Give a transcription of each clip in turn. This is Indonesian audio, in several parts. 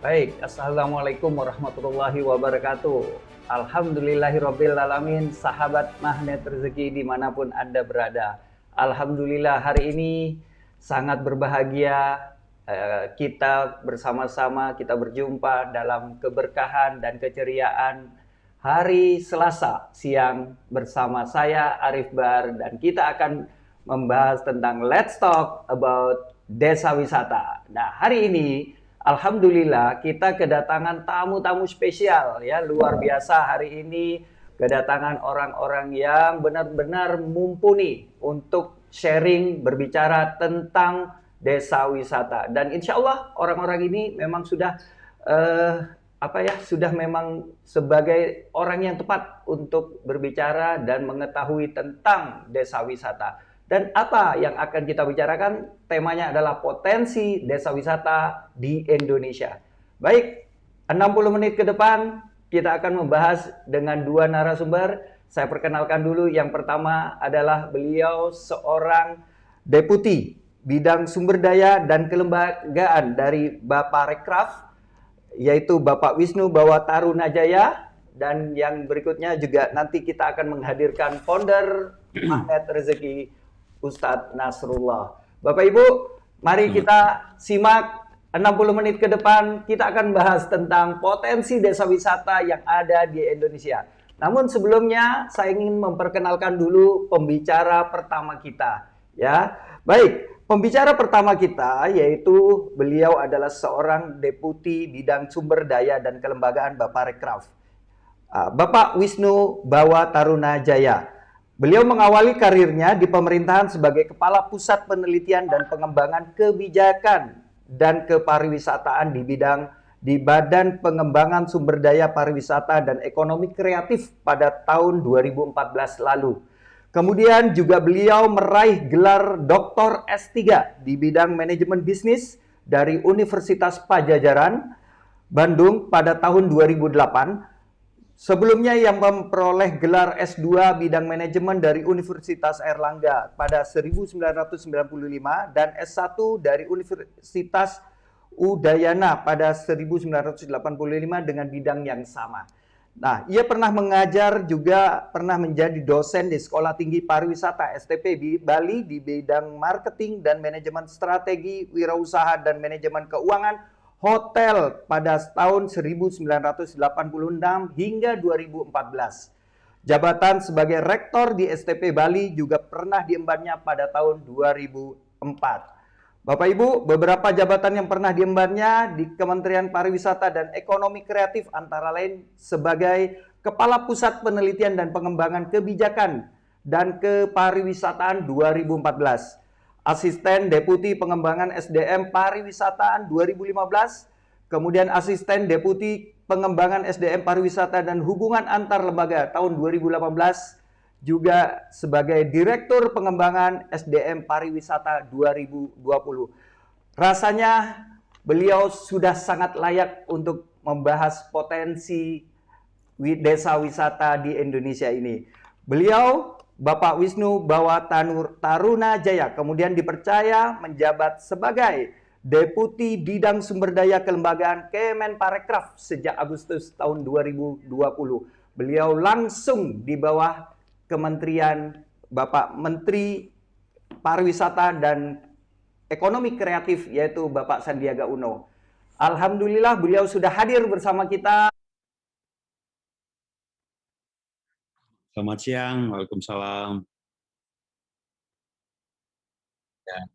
Baik, Assalamualaikum warahmatullahi wabarakatuh. Alhamdulillahirrabbilalamin, sahabat magnet rezeki dimanapun Anda berada. Alhamdulillah hari ini sangat berbahagia, kita bersama-sama kita berjumpa dalam keberkahan dan keceriaan hari Selasa siang bersama saya Arif Bar, dan kita akan membahas tentang Let's Talk About Desa Wisata. Nah, hari ini Alhamdulillah kita kedatangan tamu-tamu spesial ya, luar biasa hari ini, kedatangan orang-orang yang benar-benar mumpuni untuk sharing berbicara tentang desa wisata, dan insya Allah orang-orang ini memang sudah sudah memang sebagai orang yang tepat untuk berbicara dan mengetahui tentang desa wisata. Dan apa yang akan kita bicarakan? Temanya adalah potensi desa wisata di Indonesia. Baik, 60 menit ke depan kita akan membahas dengan dua narasumber. Saya perkenalkan dulu, yang pertama adalah beliau seorang deputi bidang sumber daya dan kelembagaan dari Baparekraf, yaitu Bapak Wisnu Bawatarunajaya, dan yang berikutnya juga nanti kita akan menghadirkan founder Magnet Rezeki, Ustadz Nasrullah. Bapak Ibu, mari kita simak 60 menit ke depan, kita akan bahas tentang potensi desa wisata yang ada di Indonesia. Namun sebelumnya saya ingin memperkenalkan dulu pembicara pertama kita, ya. Baik, pembicara pertama kita yaitu beliau adalah seorang deputi bidang sumber daya dan kelembagaan Baparekraf, Bapak Wisnu Bawatarunajaya. Beliau mengawali karirnya di pemerintahan sebagai Kepala Pusat Penelitian dan Pengembangan Kebijakan dan Kepariwisataan di Badan Pengembangan Sumber Daya Pariwisata dan Ekonomi Kreatif pada tahun 2014 lalu. Kemudian juga beliau meraih gelar Dr. S3 di bidang manajemen bisnis dari Universitas Pajajaran, Bandung pada tahun 2008. Sebelumnya ia memperoleh gelar S2 bidang manajemen dari Universitas Airlangga pada 1995 dan S1 dari Universitas Udayana pada 1985 dengan bidang yang sama. Nah, ia pernah mengajar, juga pernah menjadi dosen di Sekolah Tinggi Pariwisata STP di Bali di bidang marketing dan manajemen strategi, wirausaha dan manajemen keuangan hotel pada tahun 1986 hingga 2014. Jabatan sebagai rektor di STP Bali juga pernah diembannya pada tahun 2004. Bapak Ibu, beberapa jabatan yang pernah diembannya di Kementerian Pariwisata dan Ekonomi Kreatif antara lain sebagai Kepala Pusat Penelitian dan Pengembangan Kebijakan dan Kepariwisataan 2014, Asisten Deputi Pengembangan SDM Pariwisataan 2015, kemudian Asisten Deputi Pengembangan SDM Pariwisata dan Hubungan Antar Lembaga tahun 2018, juga sebagai Direktur Pengembangan SDM Pariwisata 2020. Rasanya beliau sudah sangat layak untuk membahas potensi desa wisata di Indonesia ini. Beliau, Bapak Wisnu Bawatarunajaya, kemudian dipercaya menjabat sebagai Deputi Bidang Sumber Daya Kelembagaan Kemenparekraf sejak Agustus tahun 2020. Beliau langsung di bawah Kementerian Bapak Menteri Pariwisata dan Ekonomi Kreatif, yaitu Bapak Sandiaga Uno. Alhamdulillah beliau sudah hadir bersama kita. Selamat siang, Waalaikumsalam. Ya.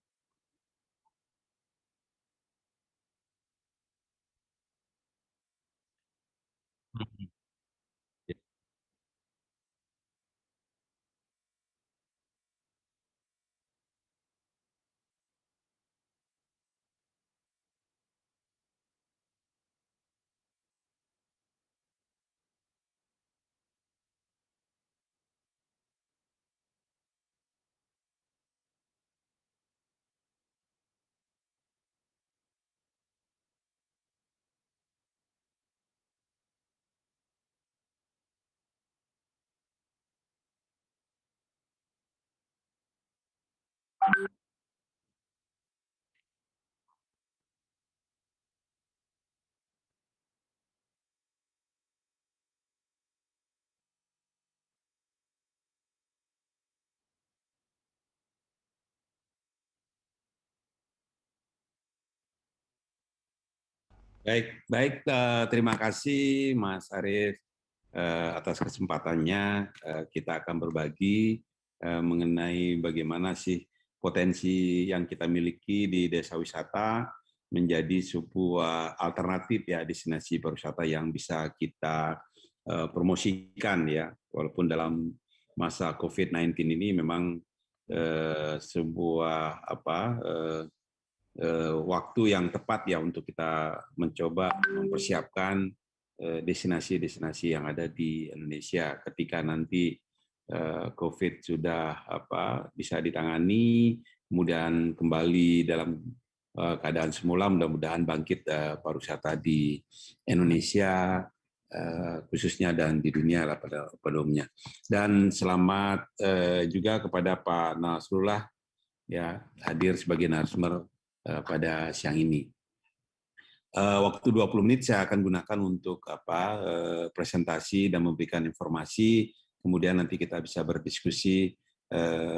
Baik, baik. Terima kasih Mas Arief atas kesempatannya. Kita akan berbagi mengenai bagaimana sih potensi yang kita miliki di desa wisata menjadi sebuah alternatif ya destinasi pariwisata yang bisa kita promosikan ya. Walaupun dalam masa COVID-19 ini memang sebuah waktu yang tepat ya untuk kita mencoba mempersiapkan destinasi-destinasi yang ada di Indonesia ketika nanti COVID sudah bisa ditangani, kemudian kembali dalam keadaan semula, mudah-mudahan bangkit pariwisata di Indonesia khususnya dan di dunia lah pada umumnya. Dan selamat juga kepada Pak Nasrullah ya hadir sebagai narasumber pada siang ini. Waktu 20 menit saya akan gunakan untuk presentasi dan memberikan informasi, kemudian nanti kita bisa berdiskusi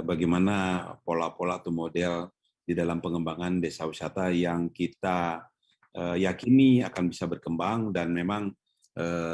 bagaimana pola-pola atau model di dalam pengembangan desa wisata yang kita yakini akan bisa berkembang dan memang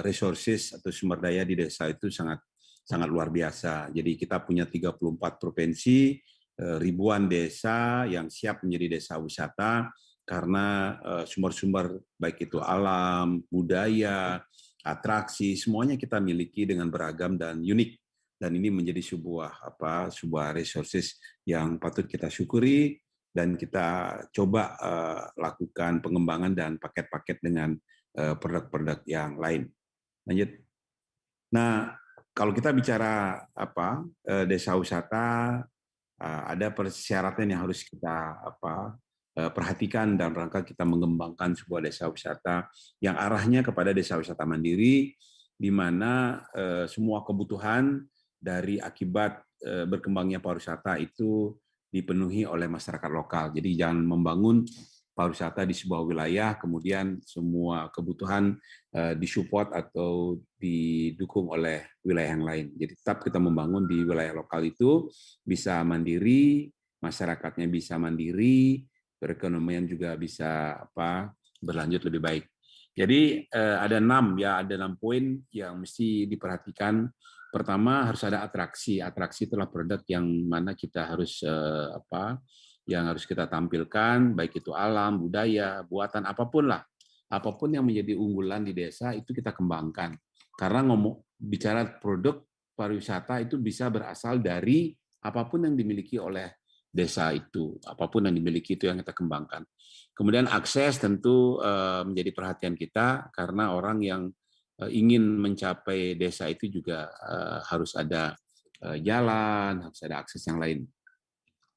resources atau sumber daya di desa itu sangat sangat luar biasa. Jadi kita punya 34 provinsi, ribuan desa yang siap menjadi desa wisata karena sumber-sumber baik itu alam, budaya, atraksi, semuanya kita miliki dengan beragam dan unik. Dan ini menjadi sebuah resources yang patut kita syukuri dan kita coba lakukan pengembangan dan paket-paket dengan produk-produk yang lain. Lanjut. Nah, kalau kita bicara desa wisata, ada persyaratan yang harus kita perhatikan dalam rangka kita mengembangkan sebuah desa wisata yang arahnya kepada desa wisata mandiri, di mana semua kebutuhan dari akibat berkembangnya pariwisata itu dipenuhi oleh masyarakat lokal. Jadi jangan membangun pariwisata di sebuah wilayah, kemudian semua kebutuhan disupport atau didukung oleh wilayah yang lain. Jadi tetap kita membangun di wilayah lokal itu bisa mandiri, masyarakatnya bisa mandiri, perekonomian juga bisa berlanjut lebih baik. Jadi ada 6 poin yang mesti diperhatikan. Pertama harus ada atraksi. Atraksi itulah produk yang mana kita harus yang harus kita tampilkan, baik itu alam, budaya, buatan apapun lah. Apapun yang menjadi unggulan di desa itu kita kembangkan. Karena bicara produk pariwisata itu bisa berasal dari apapun yang dimiliki oleh desa itu, apapun yang dimiliki itu yang kita kembangkan. Kemudian akses tentu menjadi perhatian kita karena orang yang ingin mencapai desa itu juga harus ada jalan, harus ada akses yang lain,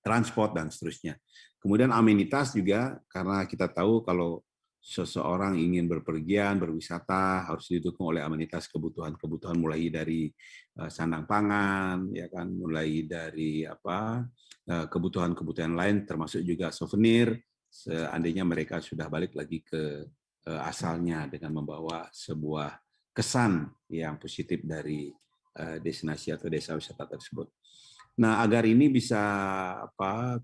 transport dan seterusnya. Kemudian amenitas juga karena kita tahu kalau seseorang ingin berpergian, berwisata harus didukung oleh amenitas kebutuhan-kebutuhan mulai dari sandang pangan, ya kan, mulai dari kebutuhan-kebutuhan lain termasuk juga souvenir seandainya mereka sudah balik lagi ke asalnya dengan membawa sebuah kesan yang positif dari destinasi atau desa wisata tersebut. Nah, agar ini bisa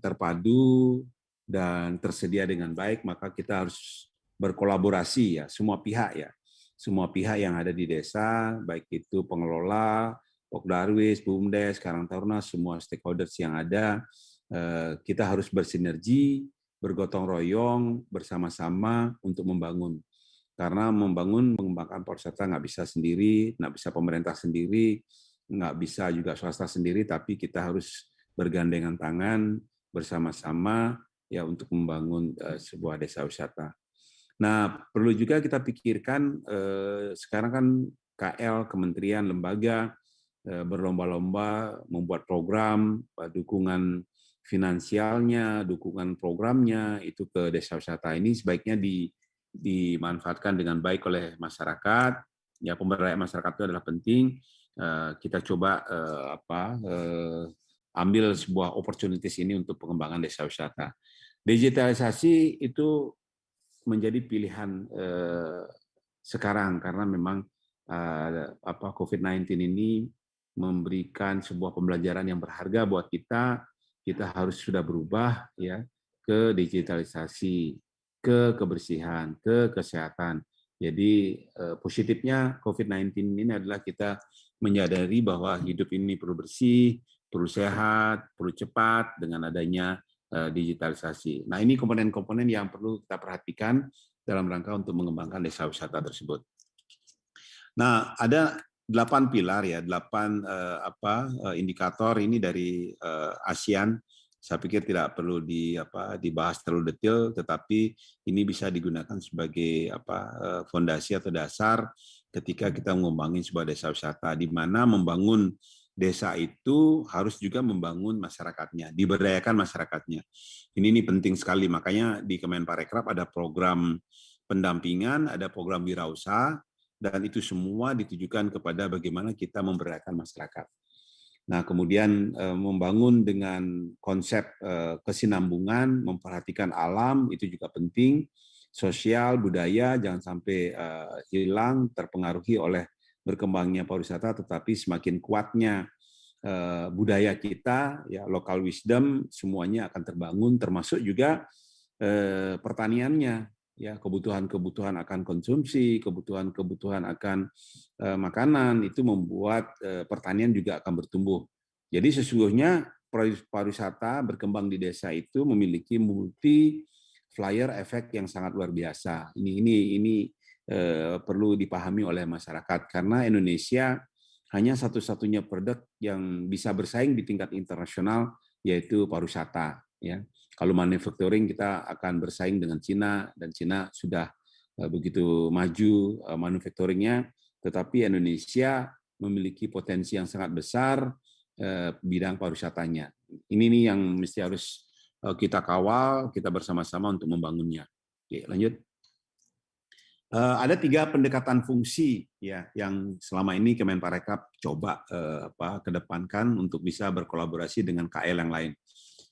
terpadu dan tersedia dengan baik, maka kita harus berkolaborasi ya, semua pihak ya. Semua pihak yang ada di desa, baik itu pengelola, Pokdarwis, BUMDes, Karang Taruna, semua stakeholders yang ada, kita harus bersinergi, bergotong royong, bersama-sama untuk membangun. Karena mengembangkan pariwisata nggak bisa sendiri, nggak bisa pemerintah sendiri, nggak bisa juga swasta sendiri, tapi kita harus bergandengan tangan bersama-sama ya untuk membangun sebuah desa wisata. Nah, perlu juga kita pikirkan sekarang kan KL, kementerian, lembaga berlomba-lomba membuat program, dukungan finansialnya, dukungan programnya itu ke desa wisata ini sebaiknya dimanfaatkan dengan baik oleh masyarakat. Ya, pemberdayaan masyarakat itu adalah penting. Kita coba ambil sebuah opportunities ini untuk pengembangan desa wisata. Digitalisasi itu menjadi pilihan sekarang karena memang COVID-19 ini memberikan sebuah pembelajaran yang berharga buat kita. Kita harus sudah berubah ya ke digitalisasi. ke kebersihan, ke kesehatan. Jadi positifnya COVID-19 ini adalah kita menyadari bahwa hidup ini perlu bersih, perlu sehat, perlu cepat dengan adanya digitalisasi. Nah, ini komponen-komponen yang perlu kita perhatikan dalam rangka untuk mengembangkan desa wisata tersebut. Nah, ada 8 pilar ya, 8 indikator ini dari ASEAN. Saya pikir tidak perlu dibahas terlalu detail, tetapi ini bisa digunakan sebagai fondasi atau dasar ketika kita mengembangin sebuah desa wisata, di mana membangun desa itu harus juga membangun masyarakatnya, diberdayakan masyarakatnya. Ini penting sekali, makanya di Kemenparekraf ada program pendampingan, ada program wirausaha, dan itu semua ditujukan kepada bagaimana kita memberdayakan masyarakat. Nah, kemudian membangun dengan konsep kesinambungan, memperhatikan alam, itu juga penting. Sosial, budaya, jangan sampai hilang, terpengaruhi oleh berkembangnya pariwisata, tetapi semakin kuatnya budaya kita, ya local wisdom, semuanya akan terbangun, termasuk juga pertaniannya. Ya, kebutuhan-kebutuhan akan konsumsi, kebutuhan-kebutuhan akan makanan, itu membuat pertanian juga akan bertumbuh. Jadi sesungguhnya pariwisata berkembang di desa itu memiliki multi flyer efek yang sangat luar biasa. Ini perlu dipahami oleh masyarakat, karena Indonesia hanya satu-satunya produk yang bisa bersaing di tingkat internasional, yaitu pariwisata. Ya. Kalau manufacturing kita akan bersaing dengan Cina, dan Cina sudah begitu maju manufacturingnya, tetapi Indonesia memiliki potensi yang sangat besar bidang pariwisatanya. Ini nih yang mesti harus kita kawal, kita bersama-sama untuk membangunnya. Oke, lanjut. Ada 3 pendekatan fungsi ya yang selama ini Kemenparekraf coba kedepankan untuk bisa berkolaborasi dengan KL yang lain.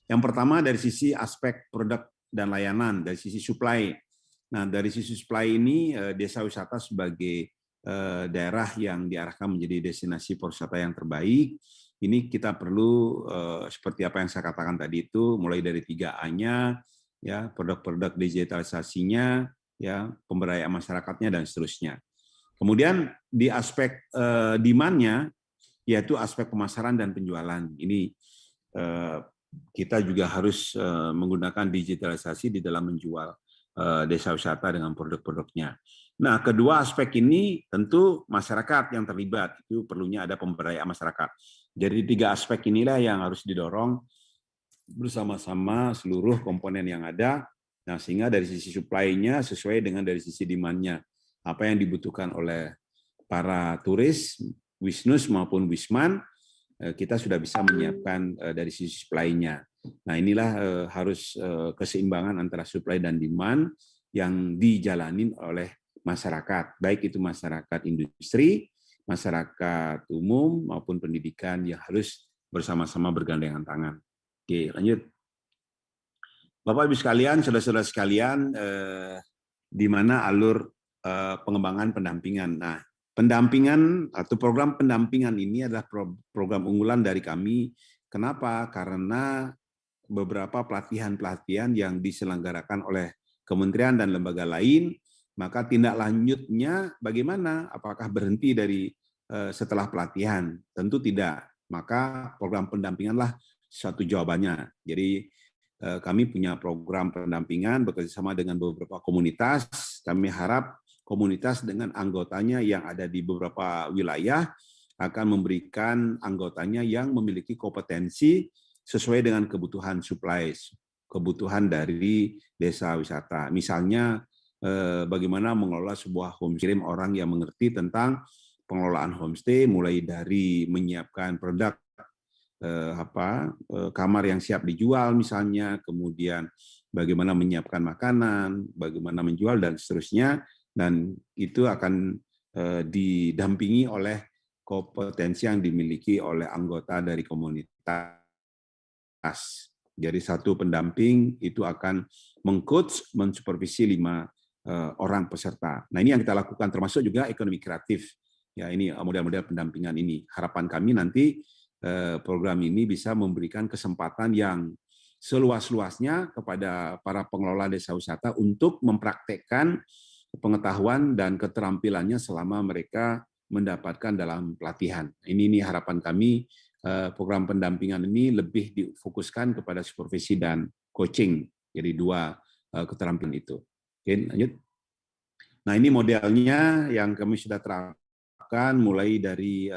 Yang pertama dari sisi aspek produk dan layanan, dari sisi supply. Nah, dari sisi supply ini, desa wisata sebagai daerah yang diarahkan menjadi destinasi pariwisata yang terbaik, ini kita perlu seperti apa yang saya katakan tadi itu, mulai dari 3A-nya, ya, produk-produk digitalisasinya, ya, pemberdayaan masyarakatnya, dan seterusnya. Kemudian di aspek demand-nya, yaitu aspek pemasaran dan penjualan. Ini kita juga harus menggunakan digitalisasi di dalam menjual desa wisata dengan produk-produknya. Nah, kedua aspek ini tentu masyarakat yang terlibat, itu perlunya ada pemberdayaan masyarakat. Jadi 3 aspek inilah yang harus didorong bersama-sama seluruh komponen yang ada. Nah, sehingga dari sisi supply-nya sesuai dengan dari sisi demand-nya. Apa yang dibutuhkan oleh para turis, wisnus maupun wisman, kita sudah bisa menyiapkan dari sisi supply-nya. Nah, inilah harus keseimbangan antara supply dan demand yang dijalanin oleh masyarakat, baik itu masyarakat industri, masyarakat umum, maupun pendidikan yang harus bersama-sama bergandengan tangan. Oke, lanjut. Bapak Ibu sekalian, saudara-saudara sekalian, di mana alur pengembangan pendampingan. Nah, pendampingan atau program pendampingan ini adalah program unggulan dari kami. Kenapa? Karena beberapa pelatihan-pelatihan yang diselenggarakan oleh kementerian dan lembaga lain, maka tindak lanjutnya bagaimana? Apakah berhenti dari setelah pelatihan? Tentu tidak. Maka program pendampinganlah satu jawabannya. Jadi kami punya program pendampingan bekerjasama dengan beberapa komunitas. Kami harap komunitas dengan anggotanya yang ada di beberapa wilayah akan memberikan anggotanya yang memiliki kompetensi sesuai dengan kebutuhan supply, kebutuhan dari desa wisata. Misalnya bagaimana mengelola sebuah homestay, orang yang mengerti tentang pengelolaan homestay, mulai dari menyiapkan produk kamar yang siap dijual misalnya, kemudian bagaimana menyiapkan makanan, bagaimana menjual, dan seterusnya. Dan itu akan didampingi oleh kompetensi yang dimiliki oleh anggota dari komunitas. Jadi satu pendamping itu akan mengcoach, mensupervisi 5 orang peserta. Nah, ini yang kita lakukan, termasuk juga ekonomi kreatif. Ya, ini model-model pendampingan ini. Harapan kami nanti program ini bisa memberikan kesempatan yang seluas-luasnya kepada para pengelola desa wisata untuk mempraktekkan pengetahuan dan keterampilannya selama mereka mendapatkan dalam pelatihan. Ini harapan kami, program pendampingan ini lebih difokuskan kepada supervisi dan coaching. Jadi dua keterampilan itu. Oke, lanjut. Nah, ini modelnya yang kami sudah terapkan mulai dari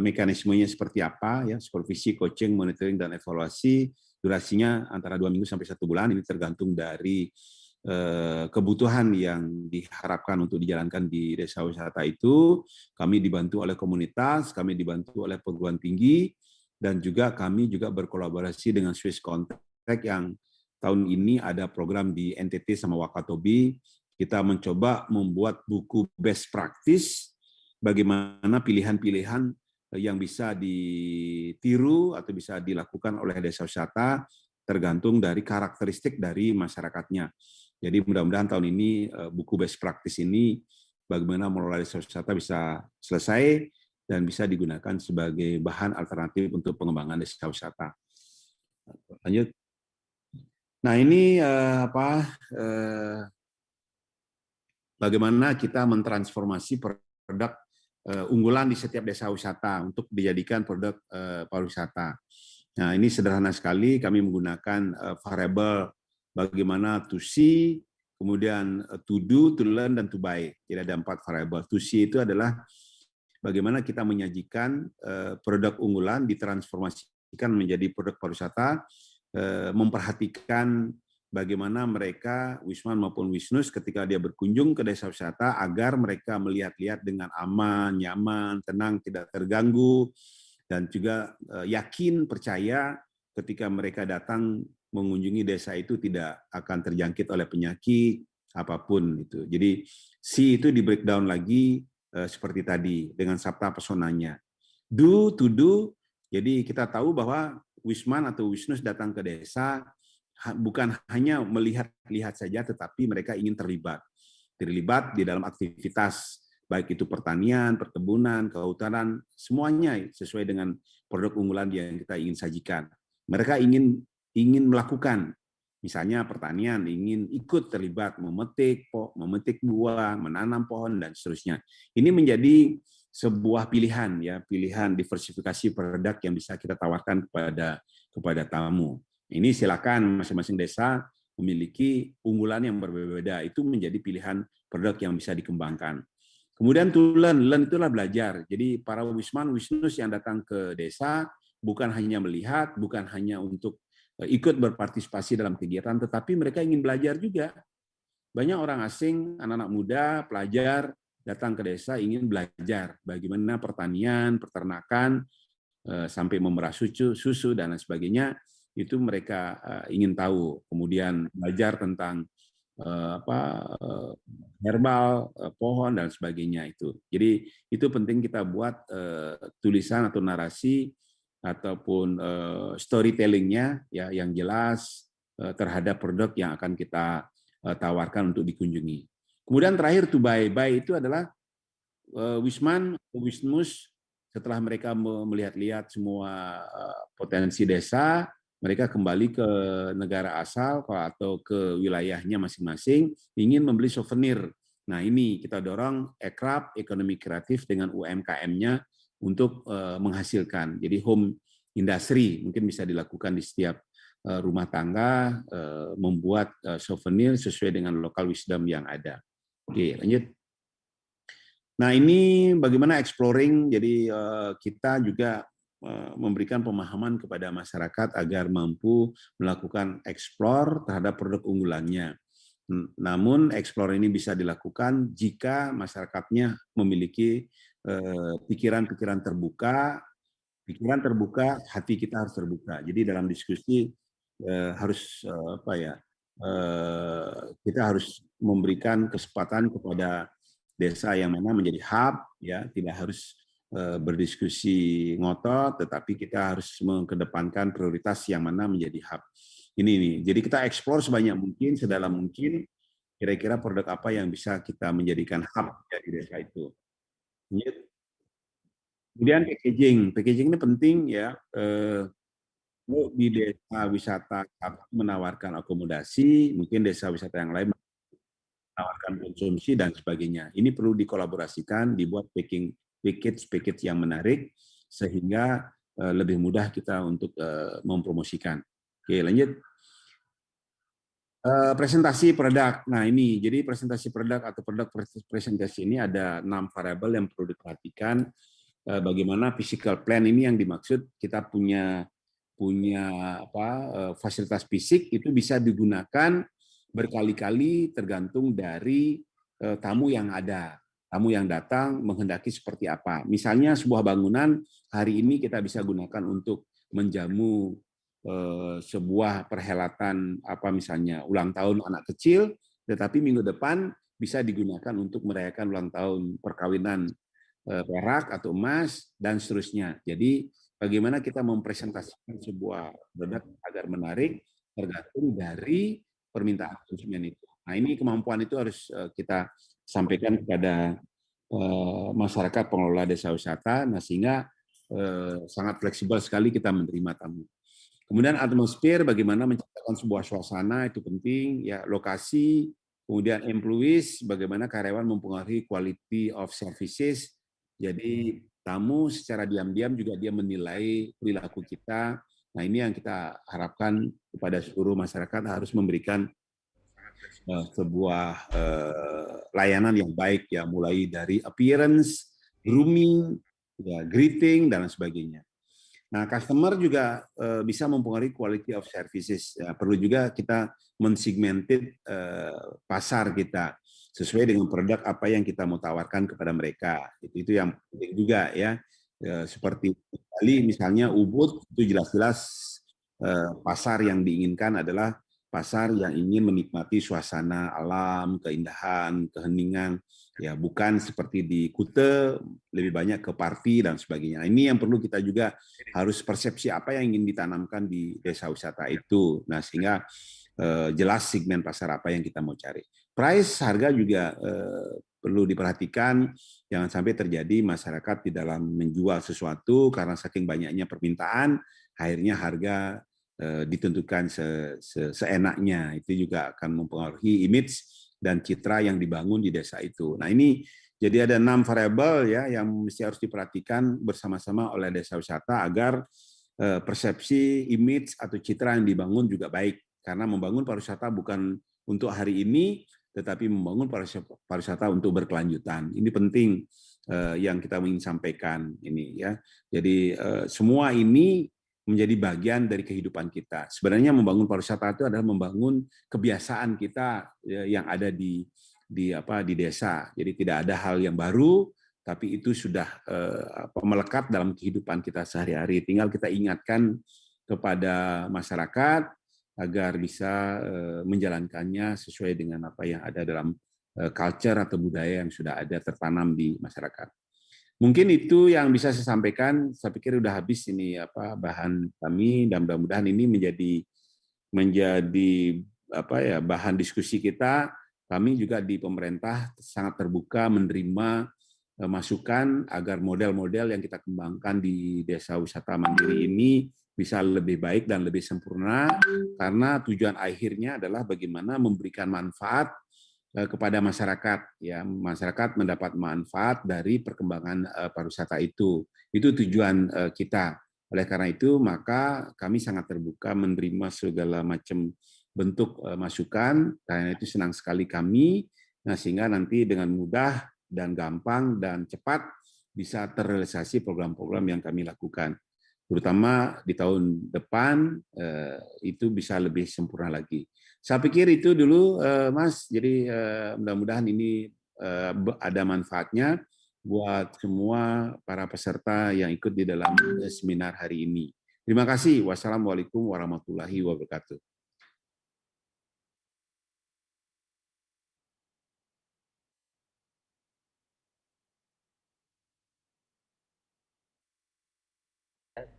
mekanismenya seperti apa, ya, supervisi, coaching, monitoring, dan evaluasi. Durasinya antara 2 minggu sampai 1 bulan, ini tergantung dari kebutuhan yang diharapkan untuk dijalankan di desa wisata itu. Kami dibantu oleh komunitas, kami dibantu oleh perguruan tinggi, dan juga kami juga berkolaborasi dengan Swiss Contact yang tahun ini ada program di NTT sama Wakatobi. Kita mencoba membuat buku best practice bagaimana pilihan-pilihan yang bisa ditiru atau bisa dilakukan oleh desa wisata tergantung dari karakteristik dari masyarakatnya. Jadi mudah-mudahan tahun ini buku best practice ini bagaimana mengelola desa wisata bisa selesai dan bisa digunakan sebagai bahan alternatif untuk pengembangan desa wisata. Lanjut. Nah, ini bagaimana kita mentransformasi produk unggulan di setiap desa wisata untuk dijadikan produk pariwisata. Nah, ini sederhana sekali, kami menggunakan variabel bagaimana to see, kemudian to do, to learn, dan to buy. Jadi ada 4 variabel. To see itu adalah bagaimana kita menyajikan produk unggulan ditransformasikan menjadi produk pariwisata, memperhatikan bagaimana mereka, Wisman maupun Wisnus, ketika dia berkunjung ke desa wisata, agar mereka melihat-lihat dengan aman, nyaman, tenang, tidak terganggu, dan juga yakin, percaya ketika mereka datang mengunjungi desa itu tidak akan terjangkit oleh penyakit apapun itu. Jadi C itu di breakdown lagi seperti tadi dengan sabta pesonanya. Do, to do, jadi kita tahu bahwa Wisman atau Wisnus datang ke desa bukan hanya melihat-lihat saja, tetapi mereka ingin terlibat di dalam aktivitas, baik itu pertanian, perkebunan, kehutanan, semuanya sesuai dengan produk unggulan yang kita ingin sajikan. Mereka ingin melakukan, misalnya pertanian, ingin ikut terlibat memetik buah, menanam pohon, dan seterusnya. Ini menjadi sebuah pilihan, ya, pilihan diversifikasi produk yang bisa kita tawarkan kepada tamu. Ini silakan masing-masing desa memiliki unggulan yang berbeda, itu menjadi pilihan produk yang bisa dikembangkan. Kemudian to learn itulah belajar. Jadi para Wisman, Wisnus yang datang ke desa bukan hanya melihat, bukan hanya untuk ikut berpartisipasi dalam kegiatan, tetapi mereka ingin belajar juga. Banyak orang asing, anak-anak muda, pelajar datang ke desa ingin belajar bagaimana pertanian, peternakan, sampai memerah susu dan lain sebagainya, itu mereka ingin tahu. Kemudian belajar tentang herbal, pohon, dan sebagainya itu. Jadi itu penting kita buat tulisan atau narasi ataupun storytelling-nya, ya, yang jelas terhadap produk yang akan kita tawarkan untuk dikunjungi. Kemudian terakhir to buy. Buy itu adalah Wisman, Wisnus, setelah mereka melihat-lihat semua potensi desa, mereka kembali ke negara asal atau ke wilayahnya masing-masing, ingin membeli souvenir. Nah, ini kita dorong ekrab, ekonomi kreatif dengan UMKM-nya untuk menghasilkan. Jadi home industry mungkin bisa dilakukan di setiap rumah tangga, membuat souvenir sesuai dengan local wisdom yang ada. Oke, lanjut. Nah, ini bagaimana exploring, jadi kita juga memberikan pemahaman kepada masyarakat agar mampu melakukan explore terhadap produk unggulannya. Namun explore ini bisa dilakukan jika masyarakatnya memiliki pikiran terbuka, hati kita harus terbuka. Jadi dalam diskusi harus kita harus memberikan kesempatan kepada desa yang mana menjadi hub, ya, tidak harus berdiskusi ngotot, tetapi kita harus mengedepankan prioritas yang mana menjadi hub. Ini nih, jadi kita eksplor sebanyak mungkin, sedalam mungkin, kira-kira produk apa yang bisa kita menjadikan hub ya, di desa itu. Kemudian packaging ini penting, ya. di desa wisata menawarkan akomodasi, mungkin desa wisata yang lain menawarkan konsumsi dan sebagainya. Ini perlu dikolaborasikan, dibuat package yang menarik sehingga lebih mudah kita untuk mempromosikan. Oke, lanjut. Presentasi produk. Nah ini, jadi presentasi produk atau produk presentasi ini ada 6 variabel yang perlu diperhatikan. Bagaimana physical plan ini yang dimaksud kita punya fasilitas fisik itu bisa digunakan berkali-kali tergantung dari tamu yang ada. Tamu yang datang menghendaki seperti apa. Misalnya sebuah bangunan hari ini kita bisa gunakan untuk menjamu sebuah perhelatan misalnya ulang tahun anak kecil, tetapi minggu depan bisa digunakan untuk merayakan ulang tahun perkawinan perak atau emas dan seterusnya. Jadi bagaimana kita mempresentasikan sebuah produk agar menarik tergantung dari permintaan konsumen itu. Nah ini kemampuan itu harus kita sampaikan kepada masyarakat pengelola desa wisata, nah sehingga sangat fleksibel sekali kita menerima tamu. Kemudian atmosfer, bagaimana menciptakan sebuah suasana itu penting, ya lokasi, kemudian employees, bagaimana karyawan mempengaruhi quality of services. Jadi tamu secara diam-diam juga dia menilai perilaku kita. Nah ini yang kita harapkan kepada seluruh masyarakat harus memberikan sebuah layanan yang baik ya, mulai dari appearance, grooming, ya, greeting dan sebagainya. Nah, customer juga bisa mempengaruhi quality of services. Ya, perlu juga kita mensegmented pasar kita sesuai dengan produk apa yang kita mau tawarkan kepada mereka. Itu yang penting juga ya. Seperti Bali misalnya Ubud itu jelas-jelas pasar yang diinginkan adalah pasar yang ingin menikmati suasana alam, keindahan, keheningan, ya bukan seperti di Kuta lebih banyak ke party dan sebagainya. Nah, ini yang perlu kita juga harus persepsi apa yang ingin ditanamkan di desa wisata itu. Nah sehingga jelas segmen pasar apa yang kita mau cari. Price harga juga perlu diperhatikan, jangan sampai terjadi masyarakat di dalam menjual sesuatu karena saking banyaknya permintaan, akhirnya harga ditentukan seenaknya. Itu juga akan mempengaruhi image dan citra yang dibangun di desa itu. Nah ini jadi ada 6 variabel ya yang mesti harus diperhatikan bersama-sama oleh desa wisata agar persepsi, image atau citra yang dibangun juga baik. Karena membangun pariwisata bukan untuk hari ini, tetapi membangun pariwisata untuk berkelanjutan. Ini penting yang kita ingin sampaikan ini ya. Jadi semua ini menjadi bagian dari kehidupan kita. Sebenarnya membangun pariwisata itu adalah membangun kebiasaan kita yang ada di desa. Jadi tidak ada hal yang baru, tapi itu sudah melekat dalam kehidupan kita sehari-hari. Tinggal kita ingatkan kepada masyarakat agar bisa menjalankannya sesuai dengan apa yang ada dalam culture atau budaya yang sudah ada tertanam di masyarakat. Mungkin itu yang bisa saya sampaikan. Saya pikir udah habis ini bahan kami dan mudah-mudahan ini menjadi bahan diskusi kita. Kami juga di pemerintah sangat terbuka menerima masukan agar model-model yang kita kembangkan di desa wisata mandiri ini bisa lebih baik dan lebih sempurna karena tujuan akhirnya adalah bagaimana memberikan manfaat kepada masyarakat ya, masyarakat mendapat manfaat dari perkembangan pariwisata itu tujuan kita. Oleh karena itu maka kami sangat terbuka menerima segala macam bentuk masukan, karena itu senang sekali kami sehingga nanti dengan mudah dan gampang dan cepat bisa terrealisasi program-program yang kami lakukan, terutama di tahun depan itu bisa lebih sempurna lagi. Saya pikir itu dulu, Mas. Jadi mudah-mudahan ini ada manfaatnya buat semua para peserta yang ikut di dalam seminar hari ini. Terima kasih. Wassalamualaikum warahmatullahi wabarakatuh.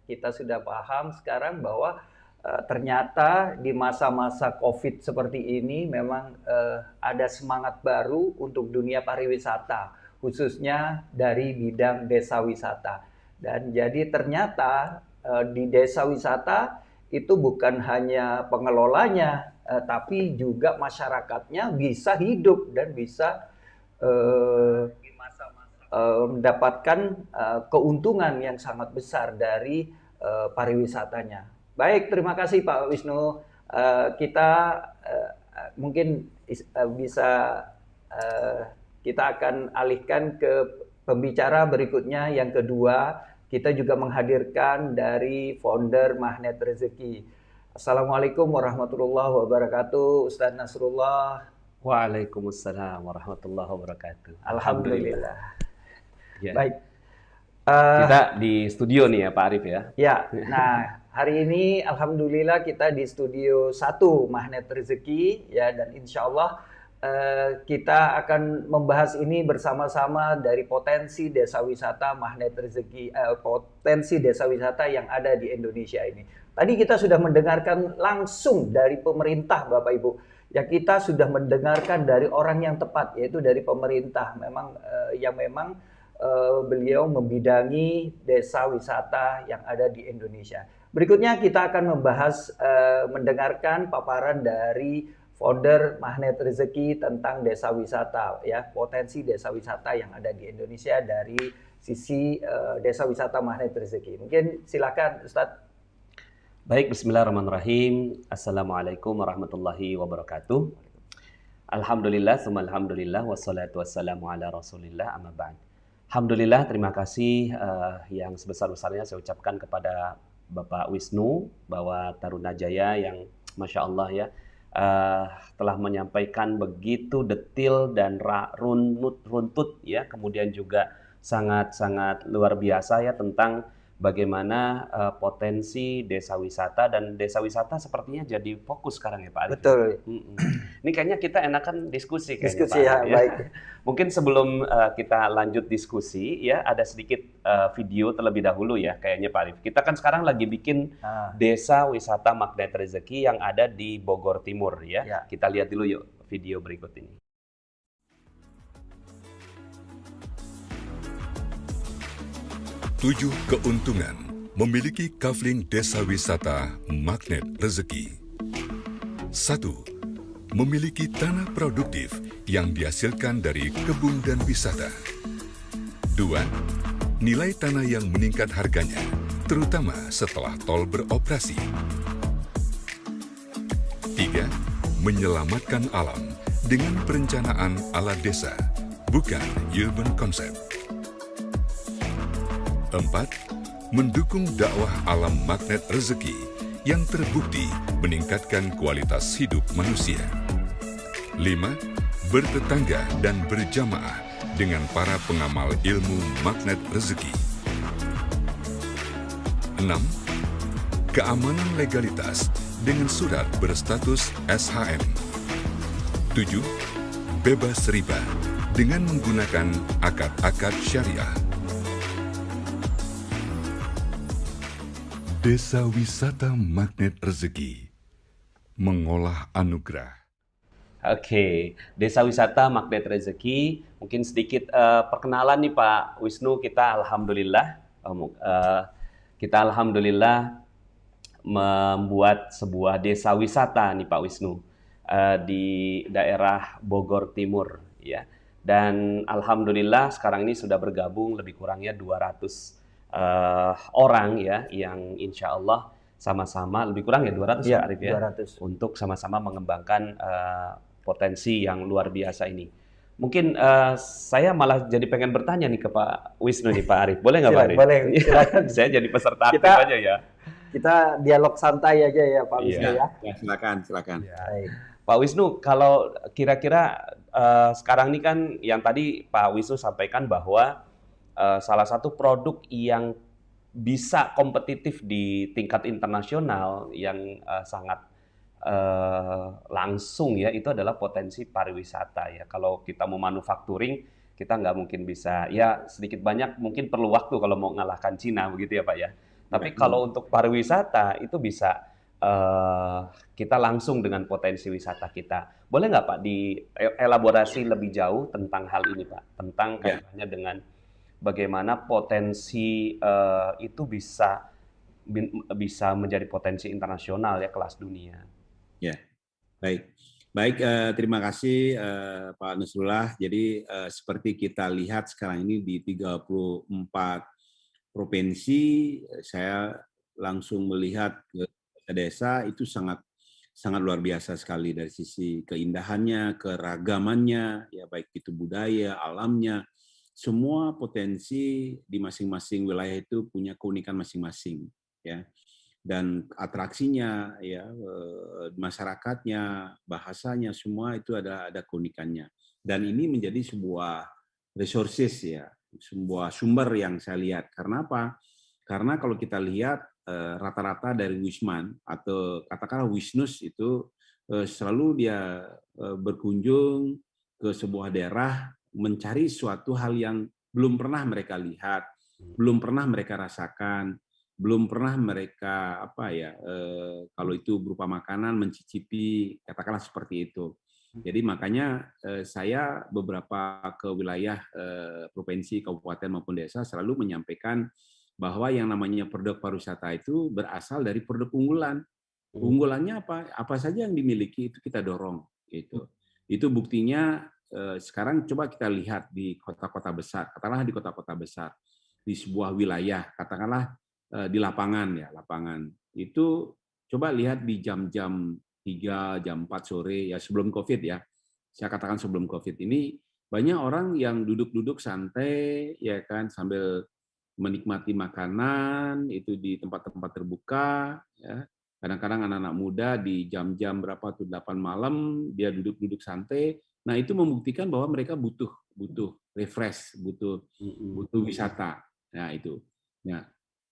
Kita sudah paham sekarang bahwa ternyata di masa-masa COVID seperti ini memang ada semangat baru untuk dunia pariwisata, khususnya dari bidang desa wisata. Dan jadi ternyata di desa wisata itu bukan hanya pengelolanya, tapi juga masyarakatnya bisa hidup dan bisa mendapatkan keuntungan yang sangat besar dari pariwisatanya. Baik, terima kasih Pak Wisnu. Kita mungkin bisa kita akan alihkan ke pembicara berikutnya yang kedua. Kita juga menghadirkan dari founder Magnet Rezeki. Assalamualaikum warahmatullahi wabarakatuh, Ustadz Nasrullah. Waalaikumsalam warahmatullahi wabarakatuh. Alhamdulillah. Ya. Baik. Kita di studio nih ya Pak Arif ya. Ya, nah hari ini alhamdulillah kita di studio 1 Magnet Rezeki ya, dan insya Allah kita akan membahas ini bersama-sama dari potensi desa wisata Magnet Rezeki, potensi desa wisata yang ada di Indonesia ini. Tadi kita sudah mendengarkan langsung dari pemerintah Bapak Ibu. Ya, kita sudah mendengarkan dari orang yang tepat, yaitu dari pemerintah. Memang beliau membidangi desa wisata yang ada di Indonesia. Berikutnya kita akan membahas, mendengarkan paparan dari founder Magnet Rezeki tentang desa wisata, ya, potensi desa wisata yang ada di Indonesia dari sisi desa wisata Magnet Rezeki. Mungkin silakan Ustadz. Baik, bismillahirrahmanirrahim. Assalamualaikum warahmatullahi wabarakatuh. Alhamdulillah, summa alhamdulillah, wassalatu wassalamu ala rasulillah, amma ba'd. Alhamdulillah, terima kasih yang sebesar-besarnya saya ucapkan kepada Bapak Wisnu bahwa Tarunajaya yang Masya Allah ya, telah menyampaikan begitu detil dan runtut ya, kemudian juga sangat-sangat luar biasa ya tentang bagaimana potensi desa wisata, dan desa wisata sepertinya jadi fokus sekarang ya Pak Arif. Betul. Ini kayaknya kita enakan diskusi kayaknya, Diskusi Pak ya, Arif, baik. Mungkin sebelum kita lanjut diskusi ya, ada sedikit video terlebih dahulu ya kayaknya Pak Arif. Kita kan sekarang lagi bikin desa wisata Magnet Rezeki yang ada di Bogor Timur ya. Kita lihat dulu yuk video berikut ini. 7 keuntungan memiliki kafling desa wisata Magnet Rezeki. 1. Memiliki tanah produktif yang dihasilkan dari kebun dan wisata. 2. Nilai tanah yang meningkat harganya, terutama setelah tol beroperasi. 3. Menyelamatkan alam dengan perencanaan ala desa, bukan urban concept. 4. Mendukung dakwah alam Magnet Rezeki yang terbukti meningkatkan kualitas hidup manusia. 5. Bertetangga dan berjamaah dengan para pengamal ilmu Magnet Rezeki. 6. Keamanan legalitas dengan surat berstatus SHM. 7. Bebas riba dengan menggunakan akad-akad syariah. Desa Wisata Magnet Rezeki mengolah anugerah. Oke, Desa Wisata Magnet Rezeki, mungkin sedikit perkenalan nih Pak Wisnu. Kita alhamdulillah membuat sebuah desa wisata nih Pak Wisnu di daerah Bogor Timur ya. Dan alhamdulillah sekarang ini sudah bergabung lebih kurangnya 200 orang ya, yang insya Allah sama-sama lebih kurang ya 200 ya, Arif ya, 200. untuk sama-sama mengembangkan potensi yang luar biasa ini. Mungkin saya malah jadi pengen bertanya nih ke Pak Wisnu nih Pak Arif, boleh nggak Pak Arif? Boleh, silakan. Saya jadi peserta aktif aja ya. Kita dialog santai aja ya Pak Wisnu ya. Ya, silakan. Ya. Baik. Pak Wisnu, kalau kira-kira sekarang ini kan yang tadi Pak Wisnu sampaikan bahwa salah satu produk yang bisa kompetitif di tingkat internasional yang sangat langsung ya, itu adalah potensi pariwisata ya. Kalau kita mau manufacturing, kita nggak mungkin bisa, ya sedikit banyak mungkin perlu waktu kalau mau ngalahkan Cina begitu ya Pak ya. Tapi kalau untuk pariwisata itu bisa kita langsung dengan potensi wisata kita. Boleh nggak Pak dielaborasi lebih jauh tentang hal ini Pak? Tentang kaitannya dengan bagaimana potensi itu bisa bisa menjadi potensi internasional ya, kelas dunia. Ya, baik. Baik, terima kasih Pak Nasrullah. Jadi seperti kita lihat sekarang ini di 34 provinsi, saya langsung melihat ke desa itu sangat sangat luar biasa sekali dari sisi keindahannya, keragamannya, ya baik itu budaya, alamnya, semua potensi di masing-masing wilayah itu punya keunikan masing-masing, ya. Dan atraksinya, ya, masyarakatnya, bahasanya, semua itu ada keunikannya. Dan ini menjadi sebuah resources, ya, sebuah sumber yang saya lihat. Karena apa? Karena kalau kita lihat rata-rata dari Wisman atau katakanlah Wisnus itu selalu dia berkunjung ke sebuah daerah mencari suatu hal yang belum pernah mereka lihat, belum pernah mereka rasakan, belum pernah mereka kalau itu berupa makanan mencicipi, katakanlah seperti itu. Jadi makanya saya beberapa ke wilayah provinsi, kabupaten maupun desa selalu menyampaikan bahwa yang namanya produk pariwisata itu berasal dari produk unggulan. Unggulannya apa? Apa saja yang dimiliki itu kita dorong gitu. Itu buktinya sekarang coba kita lihat di kota-kota besar, katakanlah di kota-kota besar, di sebuah wilayah, katakanlah di lapangan, ya, lapangan. Itu coba lihat di jam-jam 3, jam 4 sore, ya sebelum Covid, ya. Saya katakan sebelum Covid ini banyak orang yang duduk-duduk santai, ya kan, sambil menikmati makanan itu di tempat-tempat terbuka, ya. Kadang-kadang anak-anak muda di jam-jam berapa tuh 8 malam dia duduk-duduk santai. Nah, itu membuktikan bahwa mereka butuh butuh refresh, butuh butuh wisata. Nah, itu. Nah,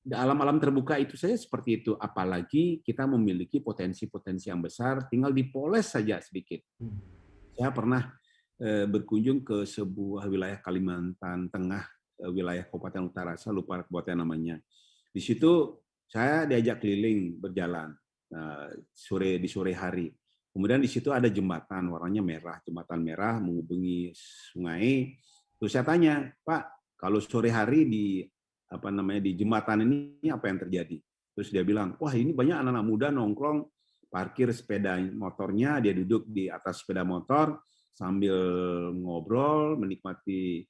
alam-alam terbuka itu saja seperti itu, apalagi kita memiliki potensi-potensi yang besar, tinggal dipoles saja sedikit. Saya pernah berkunjung ke sebuah wilayah Kalimantan Tengah, wilayah Kabupaten Utara, saya lupa kabupaten namanya. Di situ saya diajak keliling berjalan di sore hari. Kemudian di situ ada jembatan warnanya merah, jembatan merah menghubungi sungai. Terus saya tanya, Pak, kalau sore hari di jembatan ini apa yang terjadi? Terus dia bilang, wah ini banyak anak-anak muda nongkrong, parkir sepeda motornya, dia duduk di atas sepeda motor sambil ngobrol, menikmati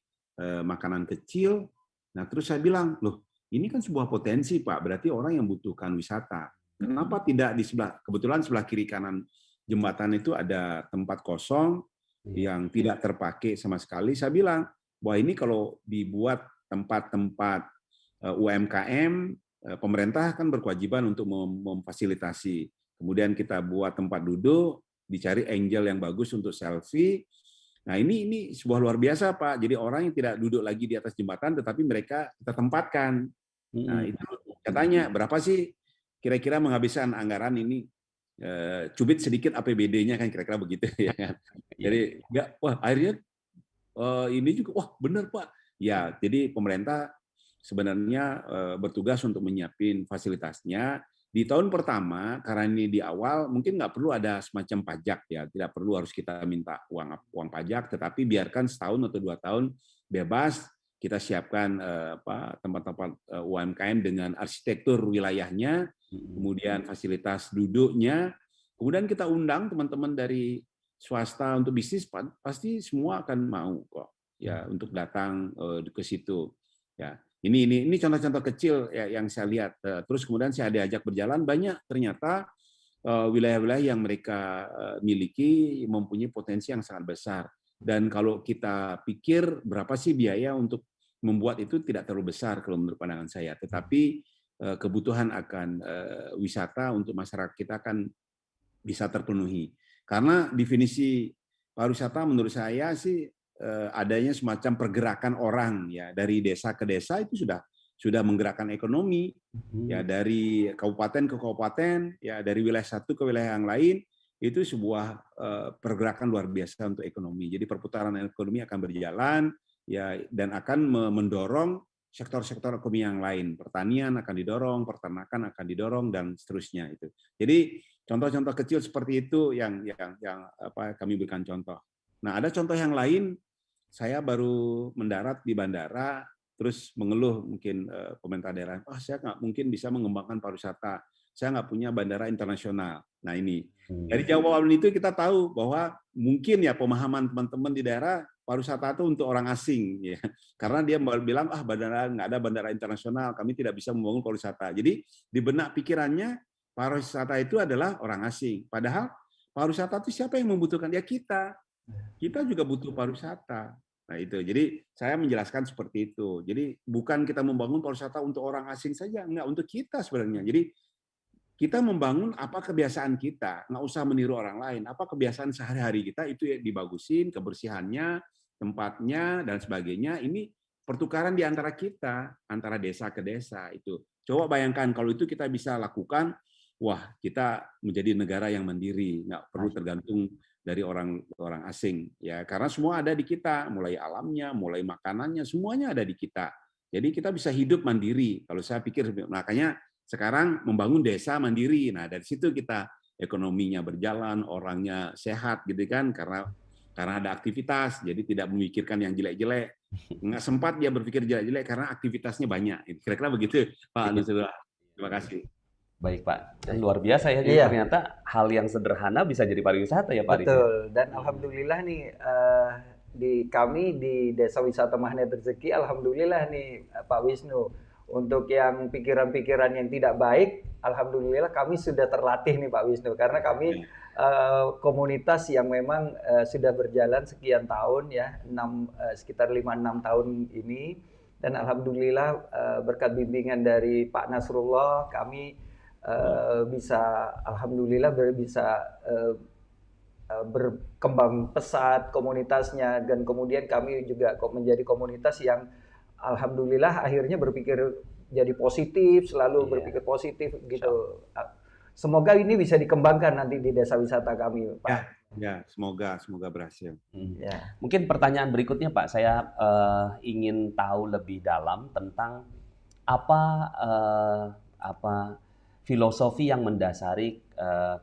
makanan kecil. Nah terus saya bilang, loh ini kan sebuah potensi Pak, berarti orang yang butuhkan wisata. Kenapa tidak di sebelah, kebetulan sebelah kiri kanan jembatan itu ada tempat kosong yang tidak terpakai sama sekali. Saya bilang, wah ini kalau dibuat tempat-tempat UMKM, pemerintah kan berkewajiban untuk memfasilitasi. Kemudian kita buat tempat duduk, dicari angle yang bagus untuk selfie. Nah ini sebuah luar biasa Pak. Jadi orang yang tidak duduk lagi di atas jembatan, tetapi mereka kita tempatkan. Nah itu katanya berapa sih kira-kira menghabiskan anggaran ini? Cubit sedikit APBD-nya kan kira-kira begitu ya kan. Jadi wah akhirnya ini juga wah benar Pak. Ya jadi pemerintah sebenarnya bertugas untuk menyiapin fasilitasnya. Di tahun pertama, karena ini di awal, mungkin nggak perlu ada semacam pajak, ya, tidak perlu harus kita minta uang pajak, tetapi biarkan setahun atau 2 tahun bebas, kita siapkan tempat-tempat UMKM dengan arsitektur wilayahnya, kemudian fasilitas duduknya, kemudian kita undang teman-teman dari swasta untuk bisnis, pasti semua akan mau kok, ya, untuk datang ke situ, ya. Ini contoh-contoh kecil ya, yang saya lihat. Terus kemudian saya diajak berjalan, banyak ternyata wilayah-wilayah yang mereka miliki mempunyai potensi yang sangat besar. Dan kalau kita pikir berapa sih biaya untuk membuat itu tidak terlalu besar kalau menurut pandangan saya. Tetapi kebutuhan akan wisata untuk masyarakat kita akan bisa terpenuhi. Karena definisi pariwisata menurut saya sih adanya semacam pergerakan orang, ya, dari desa ke desa itu sudah menggerakkan ekonomi, ya, dari kabupaten ke kabupaten, ya, dari wilayah satu ke wilayah yang lain, itu sebuah pergerakan luar biasa untuk ekonomi. Jadi perputaran ekonomi akan berjalan, ya, dan akan mendorong sektor-sektor ekonomi yang lain. Pertanian akan didorong, peternakan akan didorong, dan seterusnya itu. Jadi contoh-contoh kecil seperti itu yang kami berikan contoh. Nah, ada contoh yang lain. Saya baru mendarat di bandara terus mengeluh mungkin pemerintah daerah, saya nggak mungkin bisa mengembangkan pariwisata, saya nggak punya bandara internasional. Nah ini, dari jawaban itu kita tahu bahwa mungkin ya pemahaman teman-teman di daerah pariwisata itu untuk orang asing, ya. Karena dia bilang bandara nggak ada bandara internasional, kami tidak bisa membangun pariwisata. Jadi di benak pikirannya pariwisata itu adalah orang asing. Padahal pariwisata itu siapa yang membutuhkan? Ya kita. Kita juga butuh pariwisata. Nah itu, jadi saya menjelaskan seperti itu. Jadi bukan kita membangun pariwisata untuk orang asing saja, enggak, untuk kita sebenarnya. Jadi kita membangun apa kebiasaan kita, nggak usah meniru orang lain. Apa kebiasaan sehari-hari kita itu ya dibagusin, kebersihannya, tempatnya dan sebagainya. Ini pertukaran di antara kita, antara desa ke desa itu. Coba bayangkan kalau itu kita bisa lakukan, wah kita menjadi negara yang mandiri, nggak perlu tergantung dari orang asing ya, karena semua ada di kita, mulai alamnya, mulai makanannya, semuanya ada di kita. Jadi kita bisa hidup mandiri. Kalau saya pikir, makanya sekarang membangun desa mandiri. Nah, dari situ kita ekonominya berjalan, orangnya sehat gitu kan, karena ada aktivitas, jadi tidak memikirkan yang jelek-jelek. Nggak sempat dia berpikir jelek-jelek karena aktivitasnya banyak. Kira-kira begitu, Pak Nusrullah. Terima kasih. Baik Pak, luar biasa ya. Jadi ternyata hal yang sederhana bisa jadi pariwisata ya Pak Arif. Betul. Dan alhamdulillah nih di kami di Desa Wisata Magnet Rezeki, alhamdulillah nih Pak Wisnu, untuk yang pikiran-pikiran yang tidak baik, alhamdulillah kami sudah terlatih nih Pak Wisnu, karena kami komunitas yang memang sudah berjalan sekian tahun ya, sekitar 5-6 tahun ini, dan alhamdulillah berkat bimbingan dari Pak Nasrullah kami bisa alhamdulillah bisa berkembang pesat komunitasnya, dan kemudian kami juga menjadi komunitas yang alhamdulillah akhirnya berpikir jadi positif, selalu berpikir positif gitu. Semoga ini bisa dikembangkan nanti di desa wisata kami, Pak. Ya, semoga berhasil. Ya. Mungkin pertanyaan berikutnya Pak, saya ingin tahu lebih dalam tentang apa filosofi yang mendasari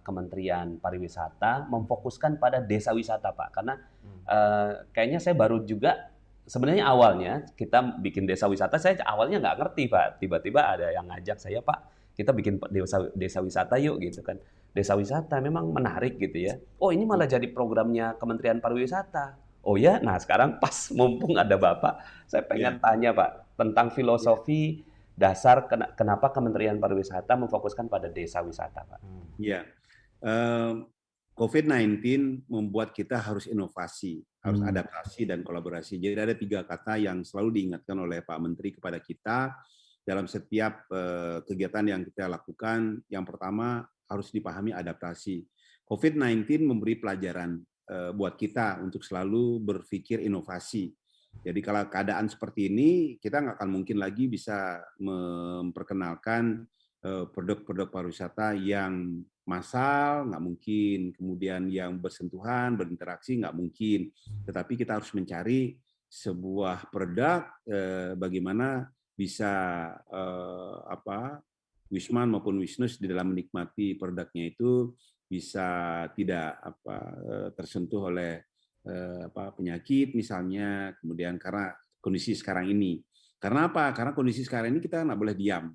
Kementerian Pariwisata memfokuskan pada desa wisata, Pak. Karena kayaknya saya baru juga, sebenarnya awalnya kita bikin desa wisata, saya awalnya nggak ngerti, Pak. Tiba-tiba ada yang ngajak saya, Pak, kita bikin desa wisata yuk, gitu kan. Desa wisata memang menarik gitu ya. Oh, ini malah jadi programnya Kementerian Pariwisata. Oh ya, nah sekarang pas mumpung ada Bapak, saya pengen tanya, Pak, tentang filosofi dasar kenapa Kementerian Pariwisata memfokuskan pada desa wisata, Pak. Iya, COVID-19 membuat kita harus inovasi, harus adaptasi dan kolaborasi. Jadi ada 3 kata yang selalu diingatkan oleh Pak Menteri kepada kita dalam setiap kegiatan yang kita lakukan. Yang pertama harus dipahami adaptasi. COVID-19 memberi pelajaran buat kita untuk selalu berpikir inovasi. Jadi kalau keadaan seperti ini, kita nggak akan mungkin lagi bisa memperkenalkan produk-produk pariwisata yang massal, nggak mungkin. Kemudian yang bersentuhan, berinteraksi, nggak mungkin. Tetapi kita harus mencari sebuah produk bagaimana bisa Wisman maupun Wisnus di dalam menikmati produknya itu bisa tidak tersentuh oleh penyakit misalnya, kemudian karena kondisi sekarang ini. Karena apa? Karena kondisi sekarang ini kita nggak boleh diam.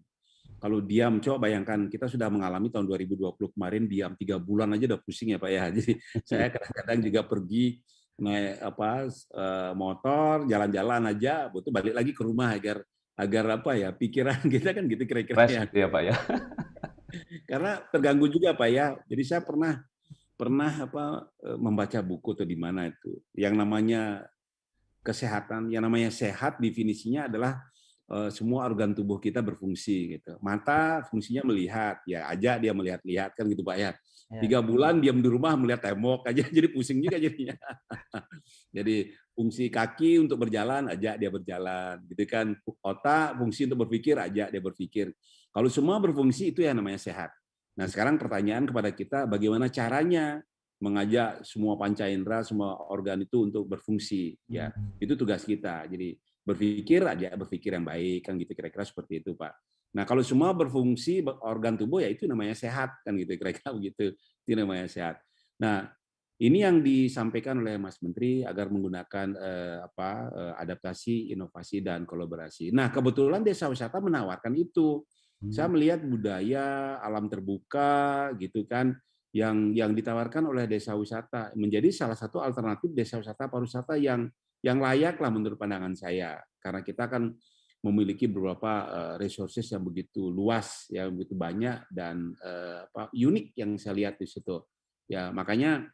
Kalau diam, coba bayangkan kita sudah mengalami tahun 2020 kemarin diam 3 bulan aja udah pusing ya Pak ya. Jadi saya kadang-kadang juga pergi naik motor, jalan-jalan aja, butuh balik lagi ke rumah agar pikiran kita kan gitu kira-kira ya. Ya Pak ya. Karena terganggu juga Pak ya. Jadi saya pernah membaca buku atau di mana itu yang namanya kesehatan, yang namanya sehat definisinya adalah semua organ tubuh kita berfungsi gitu. Mata fungsinya melihat, ya aja dia melihat-lihat kan gitu Pak ya. 3 bulan diam di rumah melihat tembok aja jadi pusing juga jadinya. Jadi fungsi kaki untuk berjalan aja dia berjalan gitu kan. Otak fungsi untuk berpikir aja dia berpikir. Kalau semua berfungsi itu yang namanya sehat. Nah, sekarang pertanyaan kepada kita, bagaimana caranya mengajak semua panca indera, semua organ itu untuk berfungsi? Ya, itu tugas kita. Jadi berpikir yang baik, kan gitu kira-kira seperti itu, Pak. Nah, kalau semua berfungsi organ tubuh, ya itu namanya sehat, kan gitu kira-kira begitu. Itu namanya sehat. Nah, ini yang disampaikan oleh Mas Menteri agar menggunakan adaptasi, inovasi dan kolaborasi. Nah, kebetulan desa wisata menawarkan itu. Saya melihat budaya alam terbuka gitu kan yang ditawarkan oleh desa wisata menjadi salah satu alternatif desa wisata pariwisata yang layak lah menurut pandangan saya. Karena kita kan memiliki beberapa resources yang begitu luas, yang begitu banyak dan unik yang saya lihat di situ. Ya, makanya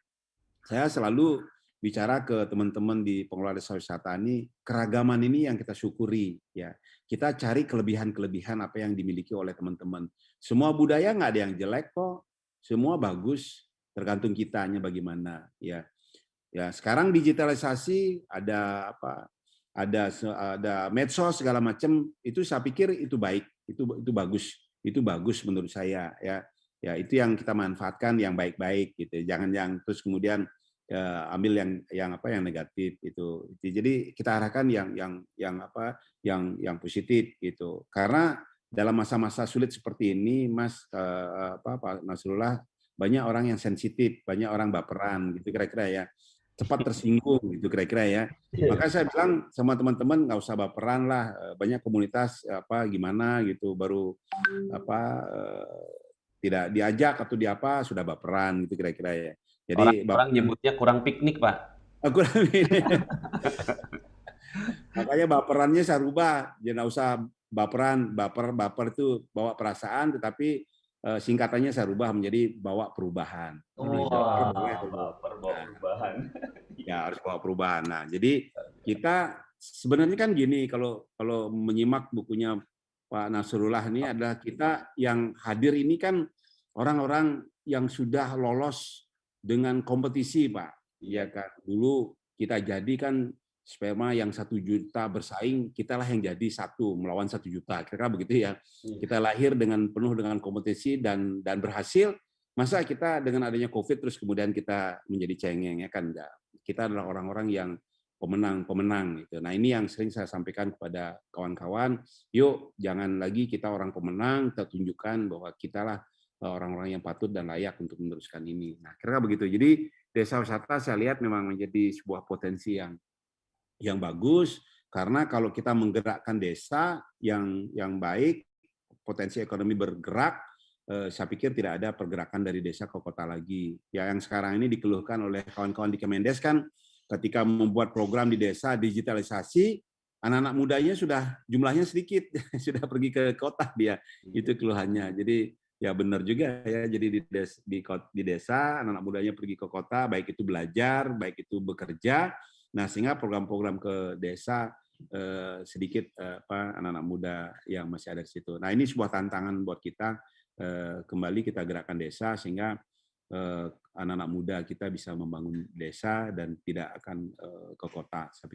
saya selalu bicara ke teman-teman di pengelola desa wisata ini, keragaman ini yang kita syukuri, ya. Kita cari kelebihan-kelebihan apa yang dimiliki oleh teman-teman. Semua budaya nggak ada yang jelek kok, semua bagus, tergantung kitanya bagaimana, ya. Ya, sekarang digitalisasi ada ada medsos segala macam, itu saya pikir itu baik, itu bagus menurut saya, ya. Ya, itu yang kita manfaatkan yang baik-baik gitu. Jangan yang terus kemudian ambil yang negatif itu. Jadi kita arahkan yang positif gitu. Karena dalam masa-masa sulit seperti ini, Pak Nasrullah, banyak orang yang sensitif, banyak orang baperan gitu kira-kira ya. Cepat tersinggung gitu kira-kira ya. Maka saya bilang sama teman-teman nggak usah baperan lah, banyak komunitas gimana gitu baru tidak diajak atau sudah baperan gitu kira-kira ya. Jadi Orang-orang nyebutnya kurang piknik, Pak. aku makanya baperannya saya rubah, jangan usah baper itu bawa perasaan, tetapi singkatannya saya rubah menjadi bawa perubahan. Jadi Baper bawa perubahan. ya harus bawa perubahan. Nah, jadi kita sebenarnya kan gini, kalau menyimak bukunya Pak Nasrullah ini adalah kita yang hadir ini kan orang-orang yang sudah lolos dengan kompetisi, Pak. Ya kan, dulu kita jadikan sperma yang 1 juta bersaing, kitalah yang jadi melawan 1 juta, kira-kira begitu ya. Kita lahir penuh dengan kompetisi dan berhasil. Masa kita dengan adanya COVID terus kemudian kita menjadi cengeng, ya kan? Enggak. Kita adalah orang-orang yang pemenang gitu. Nah, ini yang sering saya sampaikan kepada kawan-kawan, yuk jangan lagi kita orang pemenang, kita tunjukkan bahwa kitalah orang-orang yang patut dan layak untuk meneruskan ini. Nah, kira-kira begitu. Jadi desa wisata saya lihat memang menjadi sebuah potensi yang bagus, karena kalau kita menggerakkan desa yang baik, potensi ekonomi bergerak, saya pikir tidak ada pergerakan dari desa ke kota lagi. Ya, yang sekarang ini dikeluhkan oleh kawan-kawan di Kemendes kan, ketika membuat program di desa digitalisasi, anak-anak mudanya sudah jumlahnya sedikit, sudah pergi ke kota dia. Itu keluhannya. Jadi ya benar juga ya. Jadi di desa anak-anak mudanya pergi ke kota, baik itu belajar, baik itu bekerja. Nah, sehingga program-program ke desa sedikit anak-anak muda yang masih ada di situ. Nah, ini sebuah tantangan buat kita, kembali kita gerakkan desa sehingga anak-anak muda kita bisa membangun desa dan tidak akan ke kota. Saya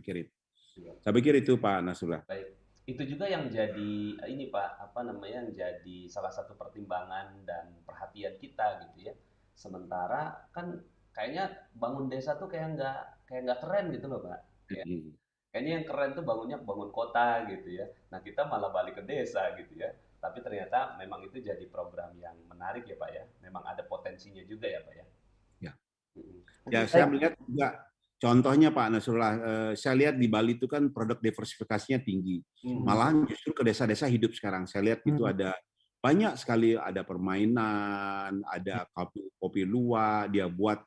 pikir itu Pak Nasrullah. Baik. Itu juga yang jadi ini Pak, yang jadi salah satu pertimbangan dan perhatian kita gitu ya. Sementara kan kayaknya bangun desa tuh kayak nggak keren gitu loh Pak. Kayaknya yang keren tuh bangun kota gitu ya. Nah, kita malah balik ke desa gitu ya. Tapi ternyata memang itu jadi program yang menarik ya Pak ya. Memang ada potensinya juga ya Pak ya. Ya. Ya, saya melihat juga contohnya Pak Nasrullah, saya lihat di Bali itu kan produk diversifikasinya tinggi. Malahan justru ke desa-desa hidup sekarang. Saya lihat itu ada banyak sekali, ada permainan, ada kopi luwak, dia buat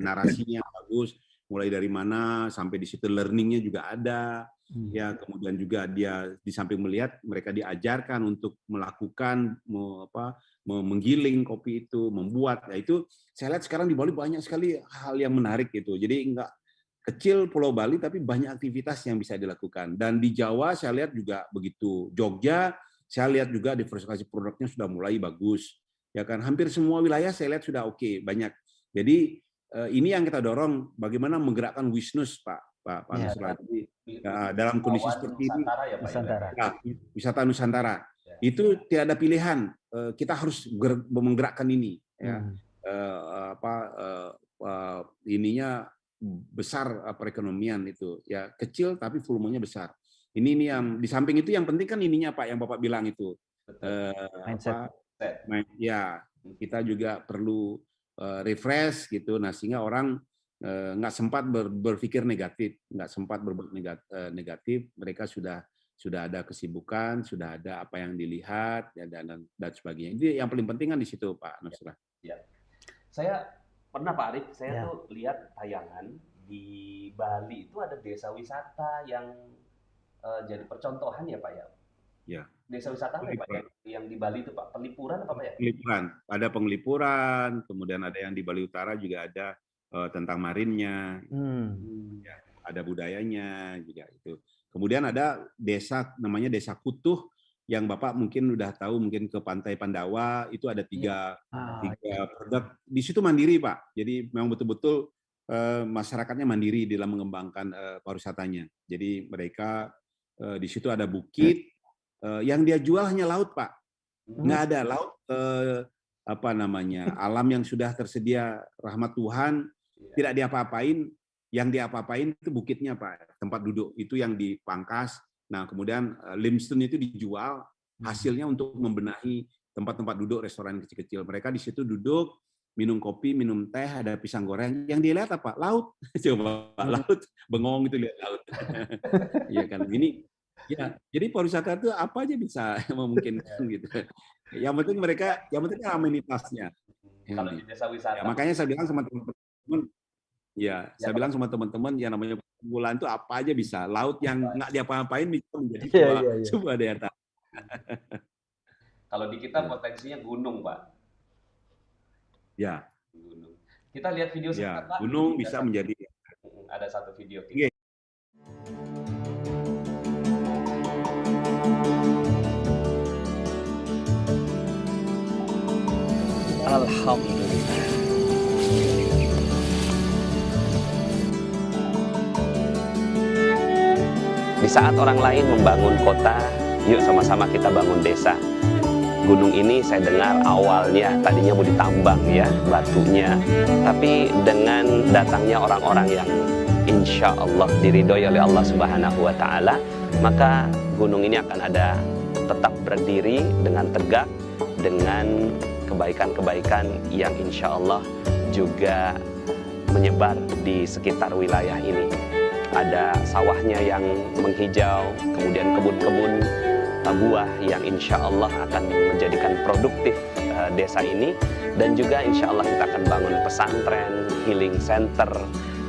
narasinya bagus, mulai dari mana sampai di situ learningnya juga ada. Ya, kemudian juga dia di samping melihat, mereka diajarkan untuk melakukan menggiling kopi itu, membuat. Ya, itu saya lihat sekarang di Bali banyak sekali hal yang menarik gitu. Jadi enggak kecil Pulau Bali tapi banyak aktivitas yang bisa dilakukan. Dan di Jawa saya lihat juga begitu. Jogja saya lihat juga diversifikasi produknya sudah mulai bagus. Ya kan, hampir semua wilayah saya lihat sudah oke, banyak. Jadi ini yang kita dorong, bagaimana menggerakkan Wisnus Pak Nasrullah. Dalam kondisi seperti ini, wisata Nusantara itu tidak ada pilihan, kita harus menggerakkan ini. Ya. Ininya besar perekonomian itu, ya kecil tapi volumenya besar. Ini yang di samping itu yang penting kan ininya Pak yang Bapak bilang itu, ya kita juga perlu refresh gitu. Nah, sehingga orang nggak sempat berpikir negatif, nggak sempat berbuat negatif. Mereka sudah ada kesibukan, sudah ada apa yang dilihat ya, dan sebagainya. Jadi yang paling penting kan di situ, Pak Nusra. Ya. Saya pernah Pak Arif, saya Ya. tuh lihat tayangan di Bali itu ada desa wisata yang jadi percontohan ya Pak ya. Ya. Desa wisata apa ya Pak yang di Bali itu Pak? Pelipuran apa Pak ya? Pelipuran. Ada Penglipuran, kemudian ada yang di Bali Utara juga ada tentang marinnya, ya, ada budayanya juga itu. Kemudian ada desa namanya Desa Kutuh yang Bapak mungkin udah tahu, mungkin ke Pantai Pandawa itu ada tiga produk. Di situ mandiri Pak. Jadi memang betul-betul masyarakatnya mandiri dalam mengembangkan pariwisatanya. Jadi mereka di situ ada bukit yang dia jual hanya laut Pak. Nggak ada laut apa namanya alam yang sudah tersedia rahmat Tuhan, tidak diapa-apain. Yang diapa-apain itu bukitnya Pak, tempat duduk itu yang dipangkas. Nah kemudian limestone itu dijual, hasilnya untuk membenahi tempat-tempat duduk restoran kecil-kecil. Mereka di situ duduk, minum kopi, minum teh, ada pisang goreng. Yang dilihat apa? Laut. Coba laut, bengong itu lihat laut. Iya kan, ini ya. Jadi pariwisata itu apa aja bisa memungkinkan gitu. Yang penting amenitasnya. Kalau di desa wisata. Ya, makanya saya bilang sama teman-teman, saya bilang sama teman-teman yang namanya pergumulan itu apa aja bisa. Laut yang nggak diapa-apain bisa menjadi sebuah daya tarik. Kalau di kita potensinya gunung, Pak. Ya. Gunung. Kita lihat video sebentar, Pak. Gunung bisa menjadi. Ada satu video kita. Alhamdulillah. Di saat orang lain membangun kota, yuk sama-sama kita bangun desa. Gunung ini saya dengar awalnya tadinya mau ditambang ya batunya, tapi dengan datangnya orang-orang yang insya Allah diridhoi oleh Allah Subhanahu Wa Taala, maka gunung ini akan ada tetap berdiri dengan tegak dengan kebaikan-kebaikan yang insya Allah juga menyebar di sekitar wilayah ini. Ada sawahnya yang menghijau, kemudian kebun-kebun buah yang insya Allah akan menjadikan produktif desa ini, dan juga insya Allah kita akan bangun pesantren, healing center,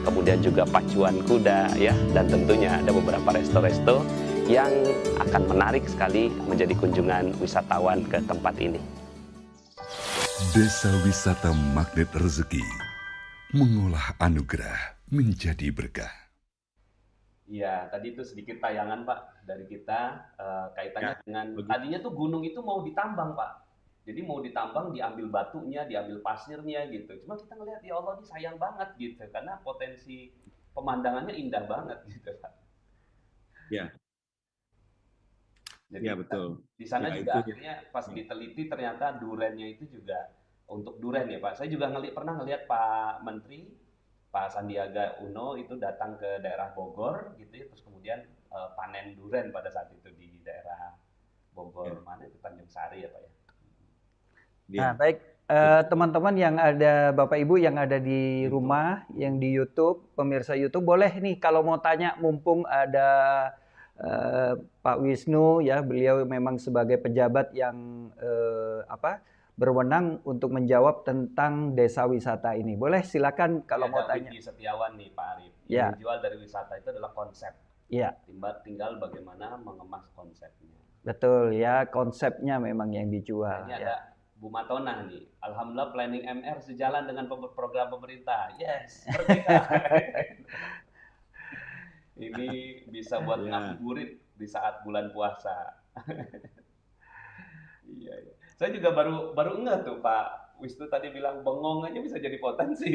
kemudian juga pacuan kuda ya, dan tentunya ada beberapa resto-resto yang akan menarik sekali menjadi kunjungan wisatawan ke tempat ini. Desa wisata magnet rezeki, mengolah anugerah menjadi berkah. Iya, tadi itu sedikit tayangan Pak dari kita kaitannya dengan tadinya tuh gunung itu mau ditambang Pak. Jadi mau ditambang, diambil batunya, diambil pasirnya gitu. Cuma kita ngelihat ya Allah ini sayang banget gitu karena potensi pemandangannya indah banget gitu Pak. Ya. Jadi ya betul. Di sana juga akhirnya pas diteliti ternyata durennya itu juga untuk duren ya Pak. Saya juga pernah ngelihat Pak Menteri Pak Sandiaga Uno itu datang ke daerah Bogor gitu ya, terus kemudian panen duren pada saat itu di daerah Bogor mana itu Tanjung Sari ya Pak ya. Nah baik teman-teman yang ada Bapak Ibu yang ada di rumah, yang di YouTube, pemirsa YouTube boleh nih kalau mau tanya, mumpung ada Pak Wisnu ya, beliau memang sebagai pejabat yang berwenang untuk menjawab tentang desa wisata ini. Boleh silakan kalau mau tanya. Widi Setiawan nih Pak Arif. Ya. Yang dijual dari wisata itu adalah konsep. Iya. Tinggal bagaimana mengemas konsepnya. Betul ya, konsepnya memang yang dijual. Ini ada Bu Matona nih. Alhamdulillah planning MR sejalan dengan program pemerintah. Yes, merdeka. Ini bisa buat ngabuburit di saat bulan puasa. Iya. Saya juga baru ngeh tuh Pak Wisnu tadi bilang bengong aja bisa jadi potensi.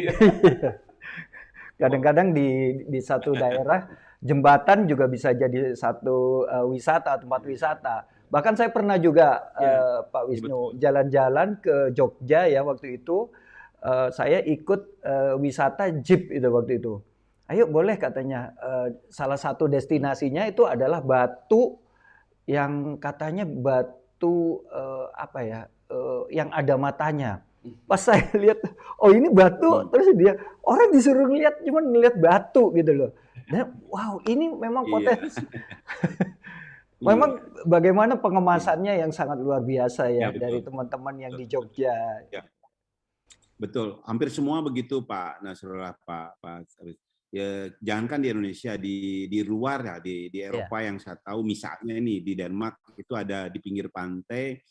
Kadang-kadang di satu daerah jembatan juga bisa jadi satu wisata, tempat wisata. Bahkan saya pernah juga Pak Wisnu jalan-jalan ke Jogja ya waktu itu. Saya ikut wisata jeep itu waktu itu. Ayo boleh katanya, salah satu destinasinya itu adalah batu yang katanya batu yang ada matanya. Pas saya lihat, oh ini batu, terus orang disuruh lihat cuma ngelihat batu gitu loh. Dan wow, ini memang Iya, potensi. iya, Memang bagaimana iya, pengemasannya yang sangat luar biasa iya ya betul, dari teman-teman yang betul, di betul. Jogja. Ya, betul. Hampir semua begitu Pak Nasrullah, Pak Sarif. Ya, jangankan di Indonesia, di luar ya, di Iya. Eropa yang saya tahu, misalnya nih di Denmark itu ada di pinggir pantai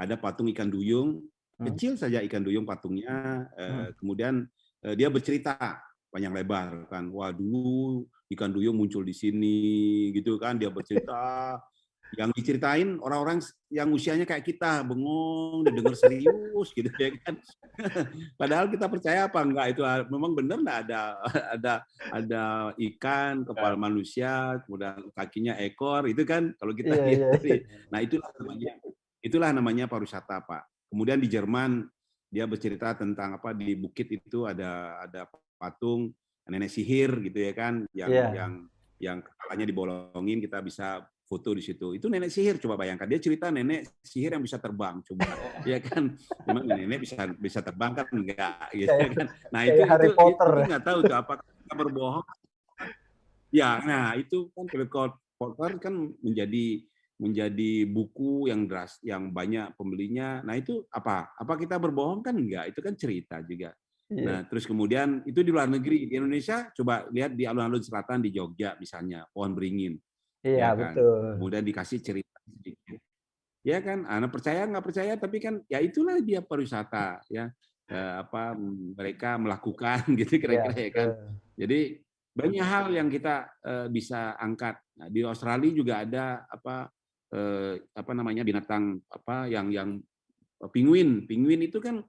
ada patung ikan duyung, Hmm. kecil saja ikan duyung patungnya, Hmm. kemudian dia bercerita panjang lebar kan, wah dulu ikan duyung muncul di sini gitu kan, dia bercerita yang diceritain orang-orang yang usianya kayak kita bengong, didengar serius gitu ya kan. Padahal kita percaya apa enggak itu memang benar enggak ada ikan, kepala manusia, kemudian kakinya ekor, itu kan kalau kita Iya, lihat iya, iya. dari. Nah, itulah namanya pariwisata, Pak. Kemudian di Jerman dia bercerita tentang apa di bukit itu ada patung nenek sihir gitu ya kan, yang Iya. yang yang kepalanya dibolongin, kita bisa foto di situ. Itu nenek sihir, coba bayangkan. Dia cerita nenek sihir yang bisa terbang, coba. Ya kan, memang nenek bisa terbang kan enggak gitu Kayak kan. Nah, kayak itu Harry itu Potter. itu nggak tahu tuh apakah kita berbohong. Ya, nah itu kan Philip Kotler kan menjadi buku yang banyak pembelinya. Nah, itu apa? Apa kita berbohong kan enggak? Itu kan cerita juga. Iya. Nah, terus kemudian itu di luar negeri. Di Indonesia coba lihat di alun-alun selatan di Jogja misalnya, pohon beringin, Iya, ya kan. betul. Kemudian dikasih cerita sedikit. Ya kan, anak percaya nggak percaya, tapi kan ya itulah dia pariwisata ya. Apa mereka melakukan gitu Iya, kira-kira ya kan. betul. Jadi banyak hal yang kita bisa angkat. Nah, di Australia juga ada apa namanya binatang apa yang penguin. Penguin itu kan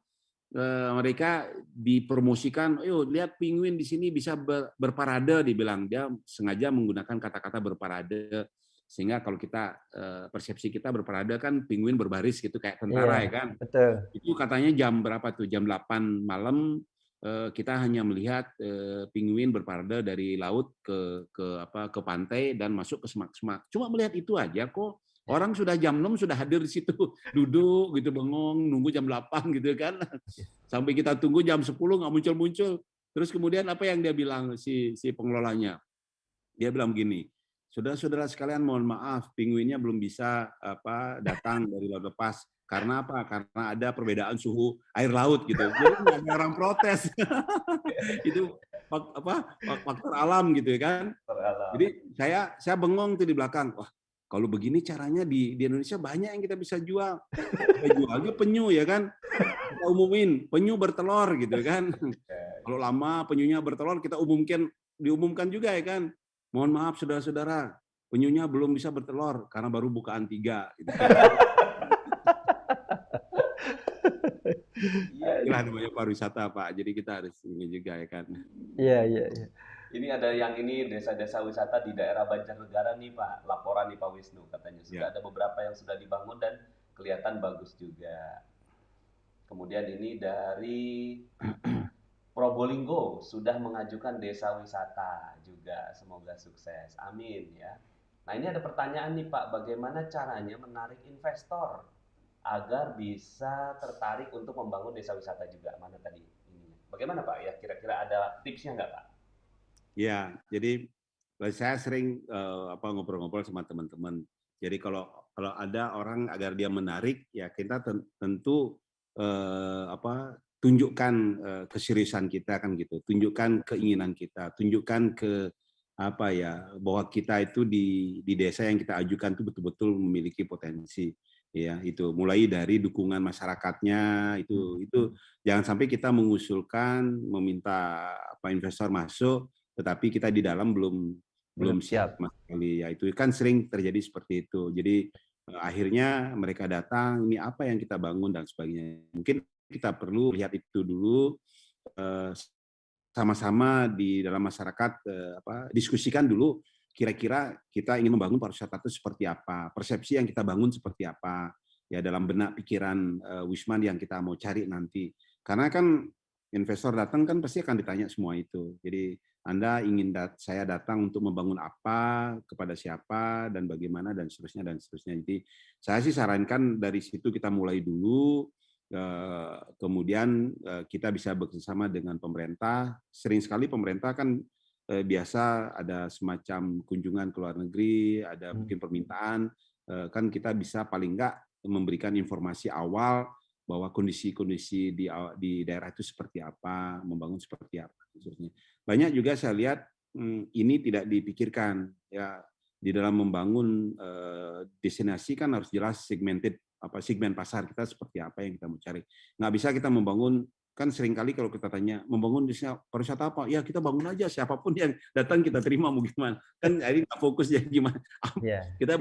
mereka dipromosikan, "Ayo lihat penguin di sini bisa berparade," dibilang. Dia sengaja menggunakan kata-kata berparade sehingga kalau kita persepsi kita berparade kan penguin berbaris gitu kayak Iya, tentara ya kan. betul. Itu katanya jam berapa tuh? Jam 8 malam kita hanya melihat penguin berparade dari laut ke pantai dan masuk ke semak-semak. Cuma melihat itu aja kok. Orang sudah jam 6 sudah hadir di situ, duduk gitu bengong, nunggu jam 8 gitu kan. Sampai kita tunggu jam 10 nggak muncul-muncul. Terus kemudian apa yang dia bilang si pengelolanya? Dia bilang begini, saudara-saudara sekalian mohon maaf, penguinnya belum bisa datang dari laut lepas. Karena apa? Karena ada perbedaan suhu air laut gitu. Jadi nggak ada orang protes. Itu faktor alam gitu ya kan. Jadi saya bengong tuh di belakang. Wah, kalau begini caranya di Indonesia banyak yang kita bisa jual. Kita jualnya penyu ya kan. Kita umumin penyu bertelur gitu kan. Kalau lama penyunya bertelur kita diumumkan juga ya kan. Mohon maaf saudara-saudara, penyunya belum bisa bertelur karena baru bukaan 3 gitu. Inilah namanya pariwisata, Pak. Jadi kita harus ini juga ya kan. Iya, iya, iya. Ini ada yang ini desa-desa wisata di daerah Banjarnegara nih Pak, laporan nih Pak Wisnu katanya sudah Ya. ada beberapa yang sudah dibangun dan kelihatan bagus juga. Kemudian ini dari Probolinggo sudah mengajukan desa wisata juga, semoga sukses. Amin ya. Nah, ini ada pertanyaan nih Pak, bagaimana caranya menarik investor agar bisa tertarik untuk membangun desa wisata juga? Mana tadi ininya? Bagaimana Pak ya? Kira-kira ada tipsnya nggak Pak? Ya, jadi saya sering ngobrol-ngobrol sama teman-teman. Jadi kalau ada orang agar dia menarik, ya kita tentu tunjukkan keseriusan kita kan gitu, tunjukkan keinginan kita, tunjukkan bahwa kita itu di desa yang kita ajukan itu betul-betul memiliki potensi. Ya, itu mulai dari dukungan masyarakatnya itu jangan sampai kita mengusulkan meminta investor masuk tetapi kita di dalam belum siap sama sekali. Ya itu kan sering terjadi seperti itu. Jadi akhirnya mereka datang, ini apa yang kita bangun dan sebagainya. Mungkin kita perlu lihat itu dulu sama-sama di dalam masyarakat diskusikan dulu kira-kira kita ingin membangun pariwisata itu seperti apa, persepsi yang kita bangun seperti apa ya dalam benak pikiran Wisman yang kita mau cari nanti. Karena kan investor datang kan pasti akan ditanya semua itu. Jadi Anda ingin saya datang untuk membangun apa, kepada siapa, dan bagaimana, dan seterusnya, dan seterusnya. Jadi saya sih sarankan dari situ kita mulai dulu, Kemudian kita bisa bekerjasama dengan pemerintah. Sering sekali pemerintah kan biasa ada semacam kunjungan ke luar negeri, ada mungkin permintaan, kan kita bisa paling enggak memberikan informasi awal bahwa kondisi-kondisi di daerah itu seperti apa, membangun seperti apa. Khususnya. Banyak juga saya lihat ini tidak dipikirkan ya, di dalam membangun destinasi kan harus jelas segmented, segmen pasar kita seperti apa yang kita mau cari. Nggak bisa kita membangun, kan seringkali kalau kita tanya membangun pariwisata apa, ya kita bangun aja, siapapun yang datang kita terima mau gimana, kan ini nggak fokus ya gimana. Kita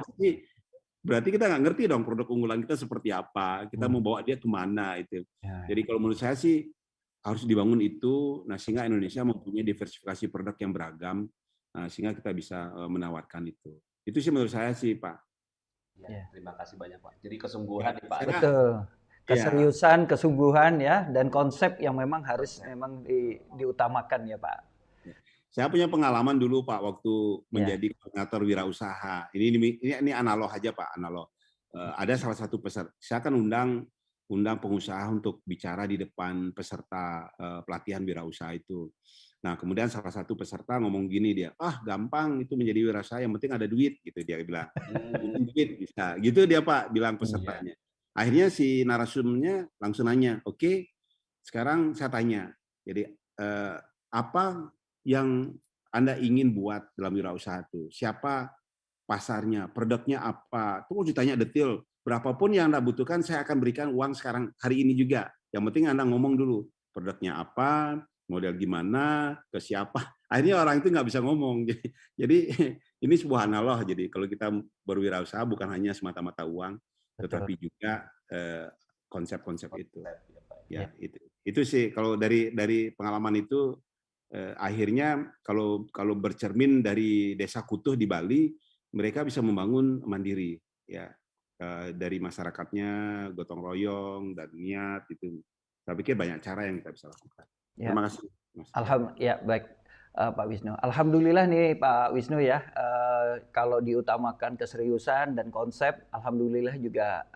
berarti kita nggak ngerti dong produk unggulan kita seperti apa, kita mau bawa dia kemana itu. Jadi kalau menurut saya sih harus dibangun itu, nah sehingga Indonesia mempunyai diversifikasi produk yang beragam, sehingga kita bisa menawarkan itu. Itu sih menurut saya sih, Pak. Ya, terima kasih banyak, Pak. Jadi kesungguhan nih, Pak. Betul. Keseriusan, kesungguhan ya, dan konsep yang memang harus memang diutamakan ya, Pak. Saya punya pengalaman dulu, Pak, waktu menjadi koordinator wirausaha. Ini analog aja, Pak, analog. Ada salah satu peserta, saya kan undang pengusaha untuk bicara di depan peserta pelatihan wirausaha itu. Nah, kemudian salah satu peserta ngomong gini dia, gampang itu menjadi wirausaha, yang penting ada duit, gitu dia bilang. Duit bisa, gitu dia Pak bilang pesertanya. Akhirnya si narasumbernya langsung nanya, oke, sekarang saya tanya, jadi apa yang Anda ingin buat dalam wirausaha itu? Siapa pasarnya, produknya apa? Terus ditanya detail, berapapun yang Anda butuhkan, saya akan berikan uang sekarang hari ini juga. Yang penting Anda ngomong dulu, produknya apa, model gimana, ke siapa. Akhirnya orang itu nggak bisa ngomong. Jadi ini sebuah analog. Jadi kalau kita berwirausaha bukan hanya semata-mata uang, tetapi juga konsep-konsep itu. Ya, itu sih kalau dari pengalaman itu akhirnya kalau bercermin dari Desa Kutuh di Bali, mereka bisa membangun mandiri ya. Dari masyarakatnya, gotong royong dan niat itu. Saya pikir banyak cara yang kita bisa lakukan. Ya. Terima kasih, Mas. Ya, baik Pak Wisnu. Alhamdulillah nih Pak Wisnu ya, kalau diutamakan keseriusan dan konsep, alhamdulillah juga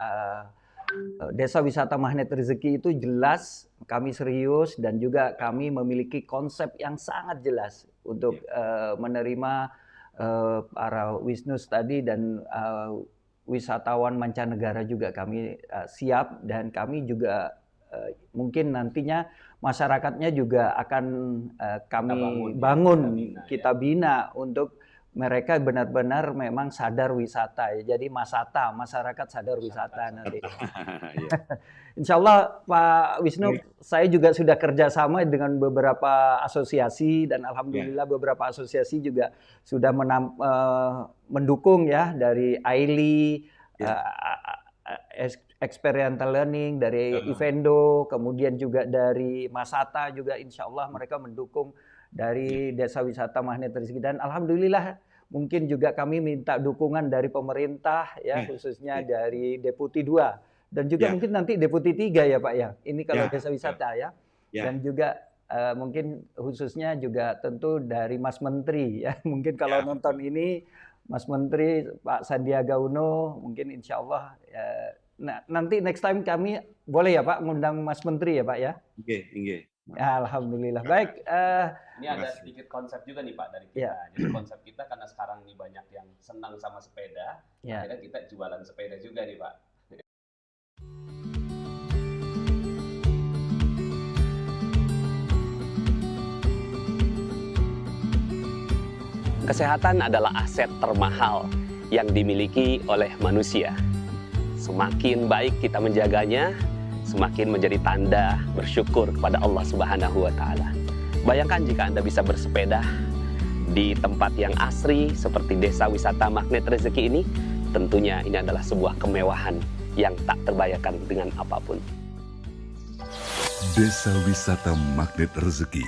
Desa Wisata Magnet Rezeki itu jelas kami serius dan juga kami memiliki konsep yang sangat jelas untuk menerima para Wisnus tadi dan wisatawan mancanegara juga kami siap, dan kami juga mungkin nantinya masyarakatnya juga akan kami bangun, kita bina untuk mereka benar-benar memang sadar wisata ya. Jadi Masata, masyarakat sadar wisata nanti. Insya Allah Pak Wisnu, saya juga sudah kerjasama dengan beberapa asosiasi dan alhamdulillah beberapa asosiasi juga sudah mendukung ya, dari AILI, Experiential Learning, dari Ivendo, kemudian juga dari Masata juga insya Allah mereka mendukung dari Desa Wisata Magnet Rezeki, dan alhamdulillah mungkin juga kami minta dukungan dari pemerintah ya, khususnya dari Deputi 2 dan juga mungkin nanti Deputi 3 ya Pak ya. Ini kalau Desa Wisata ya. Dan juga mungkin khususnya juga tentu dari Mas Menteri ya. Mungkin kalau nonton ini Mas Menteri Pak Sandiaga Uno, mungkin insya Allah nanti next time kami boleh ya Pak ngundang Mas Menteri ya Pak ya. Oke. Alhamdulillah. Baik. Ini ada sedikit konsep juga nih Pak dari kita. Jadi konsep kita karena sekarang nih banyak yang senang sama sepeda, akhirnya kita jualan sepeda juga nih Pak. Kesehatan adalah aset termahal yang dimiliki oleh manusia. Semakin baik kita menjaganya, semakin menjadi tanda bersyukur kepada Allah Subhanahu wa Ta'ala. Bayangkan jika Anda bisa bersepeda di tempat yang asri seperti Desa Wisata Magnet Rezeki ini, tentunya ini adalah sebuah kemewahan yang tak terbayarkan dengan apapun. Desa Wisata Magnet Rezeki,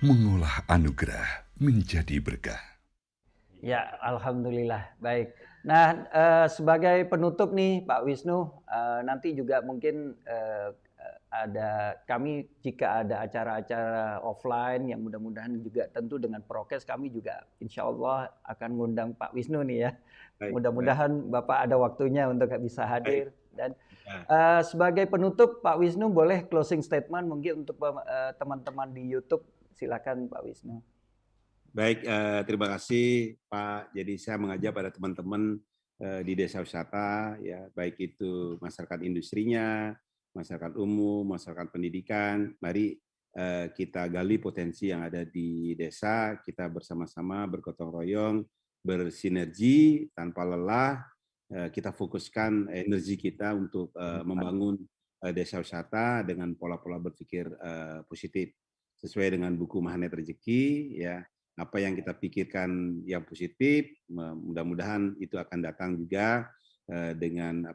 mengolah anugerah menjadi berkah. Ya, alhamdulillah. Baik. Nah, sebagai penutup nih Pak Wisnu, nanti juga mungkin kami jika ada acara-acara offline yang mudah-mudahan juga tentu dengan prokes, kami juga insya Allah akan ngundang Pak Wisnu nih ya. Baik, Mudah-mudahan Bapak ada waktunya untuk bisa hadir. Dan Ya. sebagai penutup, Pak Wisnu boleh closing statement mungkin untuk teman-teman di YouTube. Silakan Pak Wisnu. Baik, terima kasih Pak. Jadi saya mengajak pada teman-teman di desa wisata, ya baik itu masyarakat industrinya, masyarakat umum, masyarakat pendidikan. Mari kita gali potensi yang ada di desa, kita bersama-sama bergotong royong, bersinergi tanpa lelah. Kita fokuskan energi kita untuk membangun desa wisata dengan pola-pola berpikir positif sesuai dengan buku Magnet Rezeki, ya. Apa yang kita pikirkan yang positif, mudah-mudahan itu akan datang juga dengan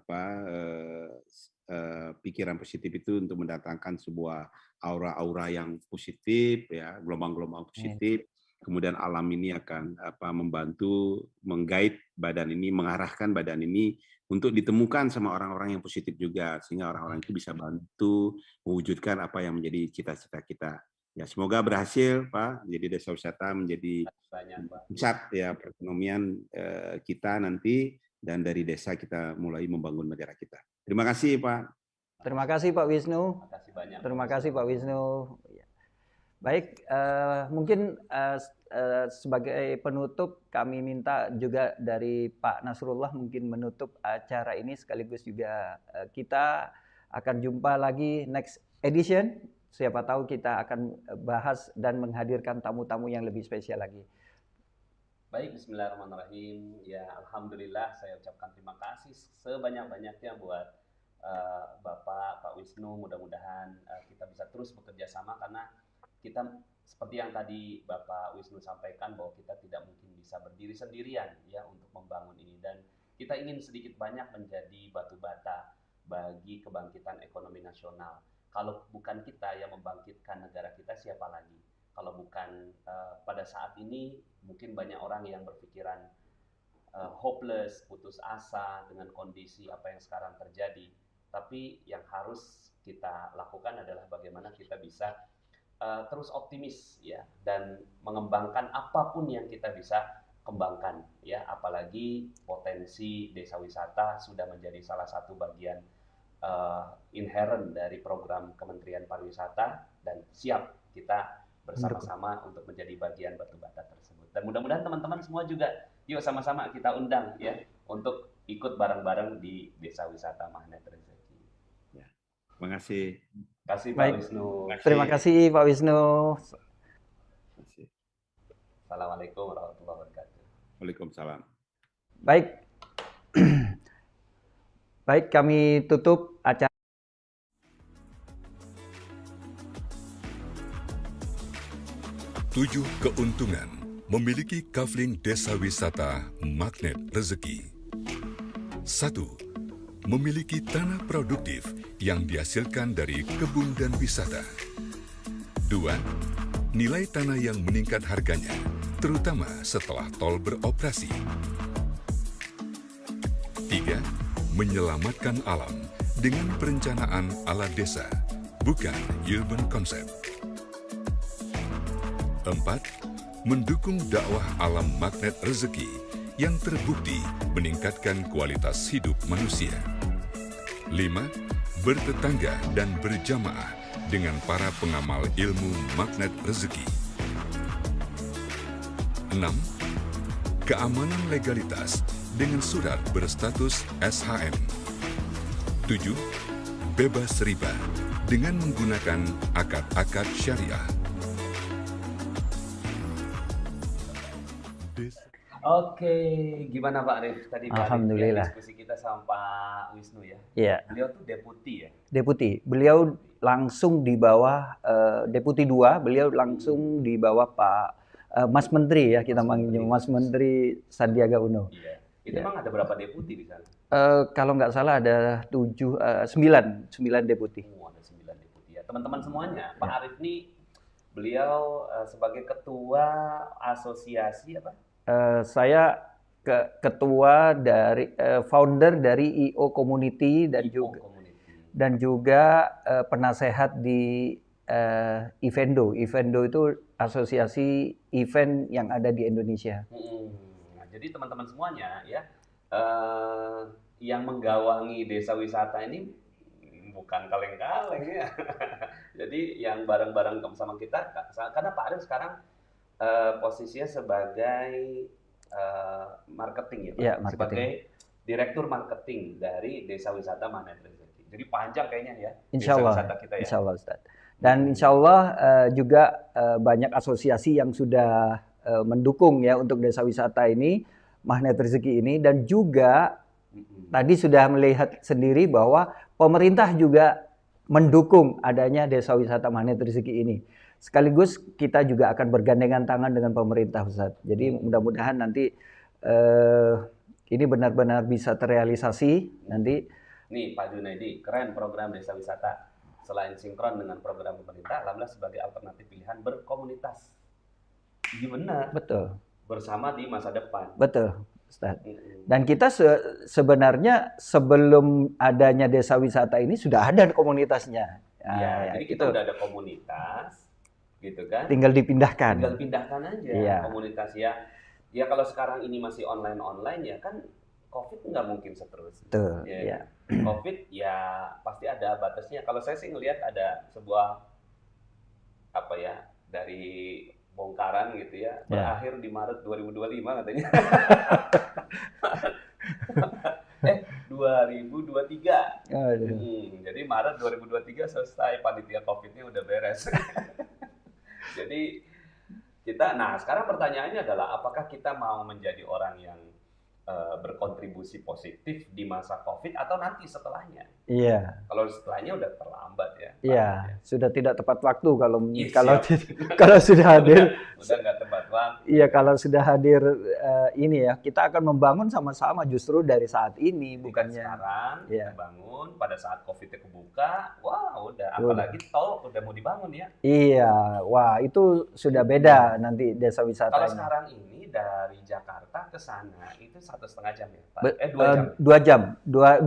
pikiran positif itu untuk mendatangkan sebuah aura-aura yang positif, ya, gelombang-gelombang positif. Kemudian alam ini akan membantu menggait badan ini, mengarahkan badan ini untuk ditemukan sama orang-orang yang positif juga, sehingga orang-orang itu bisa bantu mewujudkan apa yang menjadi cita-cita kita. Ya, semoga berhasil, Pak. Jadi desa wisata menjadi pusat ya perekonomian kita nanti, dan dari desa kita mulai membangun negara kita. Terima kasih, Pak. Terima kasih Pak Wisnu. Terima kasih banyak. Terima kasih Pak Wisnu. Baik, mungkin sebagai penutup kami minta juga dari Pak Nasrullah mungkin menutup acara ini, sekaligus juga kita akan jumpa lagi next edition. Siapa tahu kita akan bahas dan menghadirkan tamu-tamu yang lebih spesial lagi. Baik, bismillahirrahmanirrahim. Ya, alhamdulillah saya ucapkan terima kasih sebanyak-banyaknya buat Bapak, Pak Wisnu. Mudah-mudahan kita bisa terus bekerja sama, karena kita seperti yang tadi Bapak Wisnu sampaikan bahwa kita tidak mungkin bisa berdiri sendirian ya untuk membangun ini, dan kita ingin sedikit banyak menjadi batu bata bagi kebangkitan ekonomi nasional. Kalau bukan kita yang membangkitkan negara kita, siapa lagi? Kalau bukan pada saat ini mungkin banyak orang yang berpikiran hopeless, putus asa dengan kondisi apa yang sekarang terjadi. Tapi yang harus kita lakukan adalah bagaimana kita bisa terus optimis ya, dan mengembangkan apapun yang kita bisa kembangkan ya, apalagi potensi desa wisata sudah menjadi salah satu bagian inherent dari program Kementerian Pariwisata, dan siap kita bersama-sama untuk menjadi bagian batu bata tersebut. Dan mudah-mudahan teman-teman semua juga yuk sama-sama kita undang ya untuk ikut bareng-bareng di Desa Wisata Magnet Rezeki. Ya. Terima kasih. Terima kasih Pak Wisnu. Terima kasih Pak Wisnu. Assalamualaikum warahmatullahi wabarakatuh. Waalaikumsalam. Baik. Baik, kami tutup acara. Tujuh keuntungan memiliki kafling desa wisata Magnet Rezeki. 1. Memiliki tanah produktif yang dihasilkan dari kebun dan wisata. 2. Nilai tanah yang meningkat harganya, terutama setelah tol beroperasi. 3. Menyelamatkan alam dengan perencanaan ala desa, bukan urban concept. 4. Mendukung dakwah alam Magnet Rezeki yang terbukti meningkatkan kualitas hidup manusia. 5. Bertetangga dan berjamaah dengan para pengamal ilmu Magnet Rezeki. 6. Keamanan legalitas dengan surat berstatus SHM. 7. Bebas riba dengan menggunakan akad-akad syariah. Oke, gimana Pak Arif? Tadi Pak Alhamdulillah. Arif, diskusi kita sama Pak Wisnu ya. Iya. Beliau tuh deputi ya. Deputi. Beliau langsung di bawah Deputi 2, beliau langsung di bawah Pak Mas Menteri ya, kita manggilnya Mas Menteri Sandiaga Uno. Iya. Itu emang ada berapa deputi di sana? Kalau nggak salah ada 9 deputi. Ada 9 deputi ya. Teman-teman semuanya, Pak Arif nih beliau sebagai ketua asosiasi apa? Saya ketua dari founder dari IO Community dan juga dan juga penasehat di Evendo. Evendo itu asosiasi event yang ada di Indonesia. Nah, jadi teman-teman semuanya ya, yang menggawangi desa wisata ini bukan kaleng-kaleng ya. Jadi yang bareng-bareng sama kita, karena Pak Arif sekarang posisinya sebagai marketing ya Pak, Ya, marketing. sebagai direktur marketing dari Desa Wisata Magnet Rezeki. Jadi panjang kayaknya ya, Insya desa Allah, wisata kita ya. Insya Allah Ustaz. Dan insya Allah juga banyak asosiasi yang sudah mendukung ya untuk desa wisata ini, Magnet Rezeki ini, dan juga tadi sudah melihat sendiri bahwa pemerintah juga mendukung adanya desa wisata Magnet Rezeki ini. Sekaligus kita juga akan bergandengan tangan dengan pemerintah Ustaz. Jadi mudah-mudahan nanti ini benar-benar bisa terrealisasi nanti. Nih Pak Junaidi, keren program desa wisata. Selain sinkron dengan program pemerintah, alhamdulillah sebagai alternatif pilihan berkomunitas. Iya benar. Betul. Bersama di masa depan. Betul, Ustaz. Dan kita sebenarnya sebelum adanya desa wisata ini sudah ada komunitasnya. Ya, jadi kita udah ada komunitas, gitu kan? Tinggal dipindahkan. Tinggal pindahkan aja komunitas ya. Ya kalau sekarang ini masih online ya kan COVID nggak mungkin seterusnya. Betul. Ya. COVID ya pasti ada batasnya. Kalau saya sih ngelihat ada sebuah dari bongkaran gitu ya, berakhir di Maret 2025 katanya. 2023. Jadi Maret 2023 selesai, panitia COVID-nya udah beres. Jadi sekarang pertanyaannya adalah apakah kita mau menjadi orang yang berkontribusi positif di masa COVID atau nanti setelahnya? Iya. Kalau setelahnya udah terlambat ya. Iya, sudah tidak tepat waktu kalau sudah hadir. Udah nggak tepat waktu. Iya, kalau sudah hadir ini ya, kita akan membangun sama-sama justru dari saat ini, bukannya sekarang kita bangun pada saat COVID-nya kebuka. Wah, udah apalagi tol udah mau dibangun ya. Iya, wah itu sudah beda nanti desa wisata. Kalau sekarang ini dari Jakarta ke sana itu 1,5 jam ya, Pak? 2 jam. 2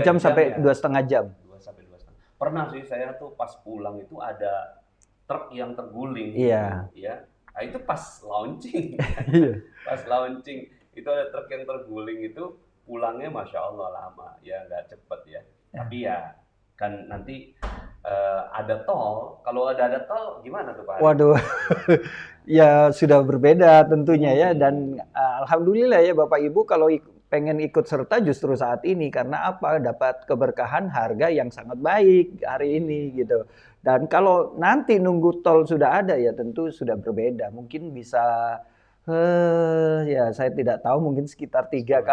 jam sampai 2,5 jam. 2 sampai 2,5. Pernah sih saya tuh pas pulang itu ada truk yang terguling. Iya. Ya. Nah, itu pas launching. Pas launching itu ada truk yang terguling itu pulangnya Masya Allah lama. Ya nggak cepet ya. Tapi ya kan nanti ada tol. Kalau ada tol gimana tuh Pak? Waduh. Ya sudah berbeda tentunya ya, dan alhamdulillah ya Bapak Ibu kalau pengen ikut serta justru saat ini, karena apa? Dapat keberkahan harga yang sangat baik hari ini gitu. Dan kalau nanti nunggu tol sudah ada ya tentu sudah berbeda. Mungkin bisa ya saya tidak tahu, mungkin sekitar 3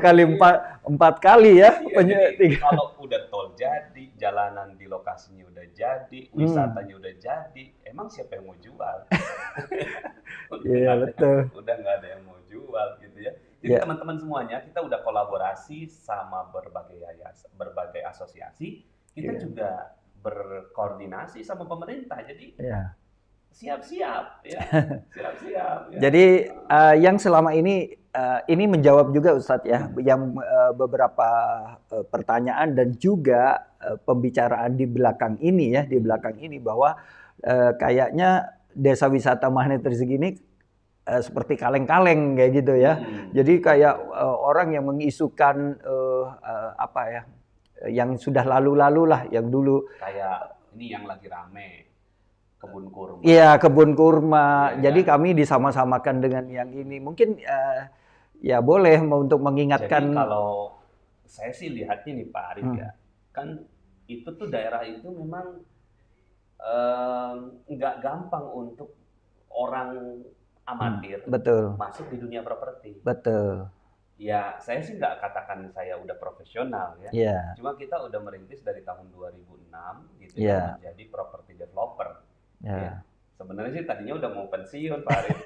kali 4 kali ya. Kalau udah tol jadi, jalanan di lokasinya udah jadi, wisatanya udah jadi, emang siapa yang mau jual? Iya betul. Udah nggak ada yang mau jual gitu ya. Jadi teman-teman semuanya kita udah kolaborasi sama berbagai asosiasi, kita juga berkoordinasi sama pemerintah. Jadi siap-siap ya. Siap-siap ya. Jadi yang selama ini menjawab juga Ustadz ya, yang beberapa pertanyaan dan juga pembicaraan di belakang ini bahwa kayaknya desa wisata Magnet Rezeki ini seperti kaleng-kaleng kayak gitu ya. Jadi kayak orang yang mengisukan yang sudah lalu-lalu lah, yang dulu. Kayak ini yang lagi rame. Kebun kurma. Iya, kebun kurma. Ya, jadi kami disama-samakan dengan yang ini. Mungkin ya boleh untuk mengingatkan. Jadi kalau saya sih lihatnya nih Pak Arif ya, kan itu tuh daerah itu memang nggak gampang untuk orang amatir masuk di dunia properti. Betul. Ya, saya sih nggak katakan saya udah profesional ya. Yeah. Cuma kita udah merintis dari tahun 2006 gitu ya, menjadi property developer. Ya. Sebenarnya sih tadinya udah mau pensiun Pak Arif.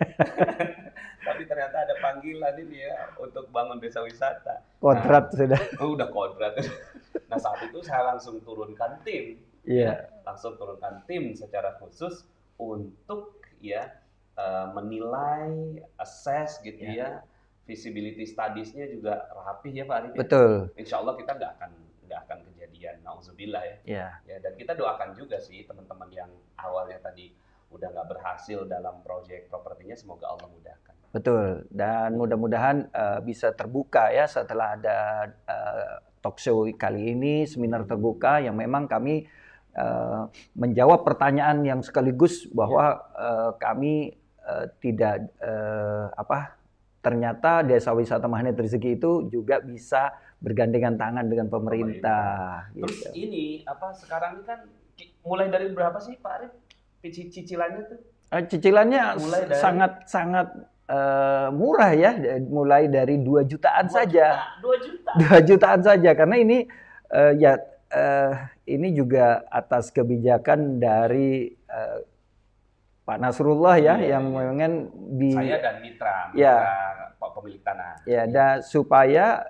Tapi ternyata ada panggilan ini ya untuk bangun desa wisata. Kontrak sudah. Udah kontrak. Nah saat itu saya langsung turunkan tim. Langsung turunkan tim secara khusus untuk menilai, assess gitu ya visibility studies-nya juga rapih ya Pak Arif. Betul. Insya Allah kita nggak akan kejadian nauzubillah ya. Ya. Ya, dan kita doakan juga sih teman-teman yang awalnya tadi udah nggak berhasil dalam proyek propertinya, semoga Allah mudahkan. Betul. Dan mudah-mudahan bisa terbuka ya setelah ada talk show kali ini, seminar terbuka yang memang kami menjawab pertanyaan yang sekaligus bahwa kami tidak ternyata Desa Wisata Magnet Rezeki itu juga bisa bergandengan tangan dengan pemerintah. Terus Gitu. ini sekarang ini kan mulai dari berapa sih Pak Arif cicilannya tuh? Cicilannya Mulai dari- sangat murah ya, mulai dari 2 jutaan saja. 2 juta. 2 jutaan saja karena ini ini juga atas kebijakan dari Pak Nasrullah ya, Iya, yang iya. memang Saya dan mitra Ya. pemilik tanah. ya supaya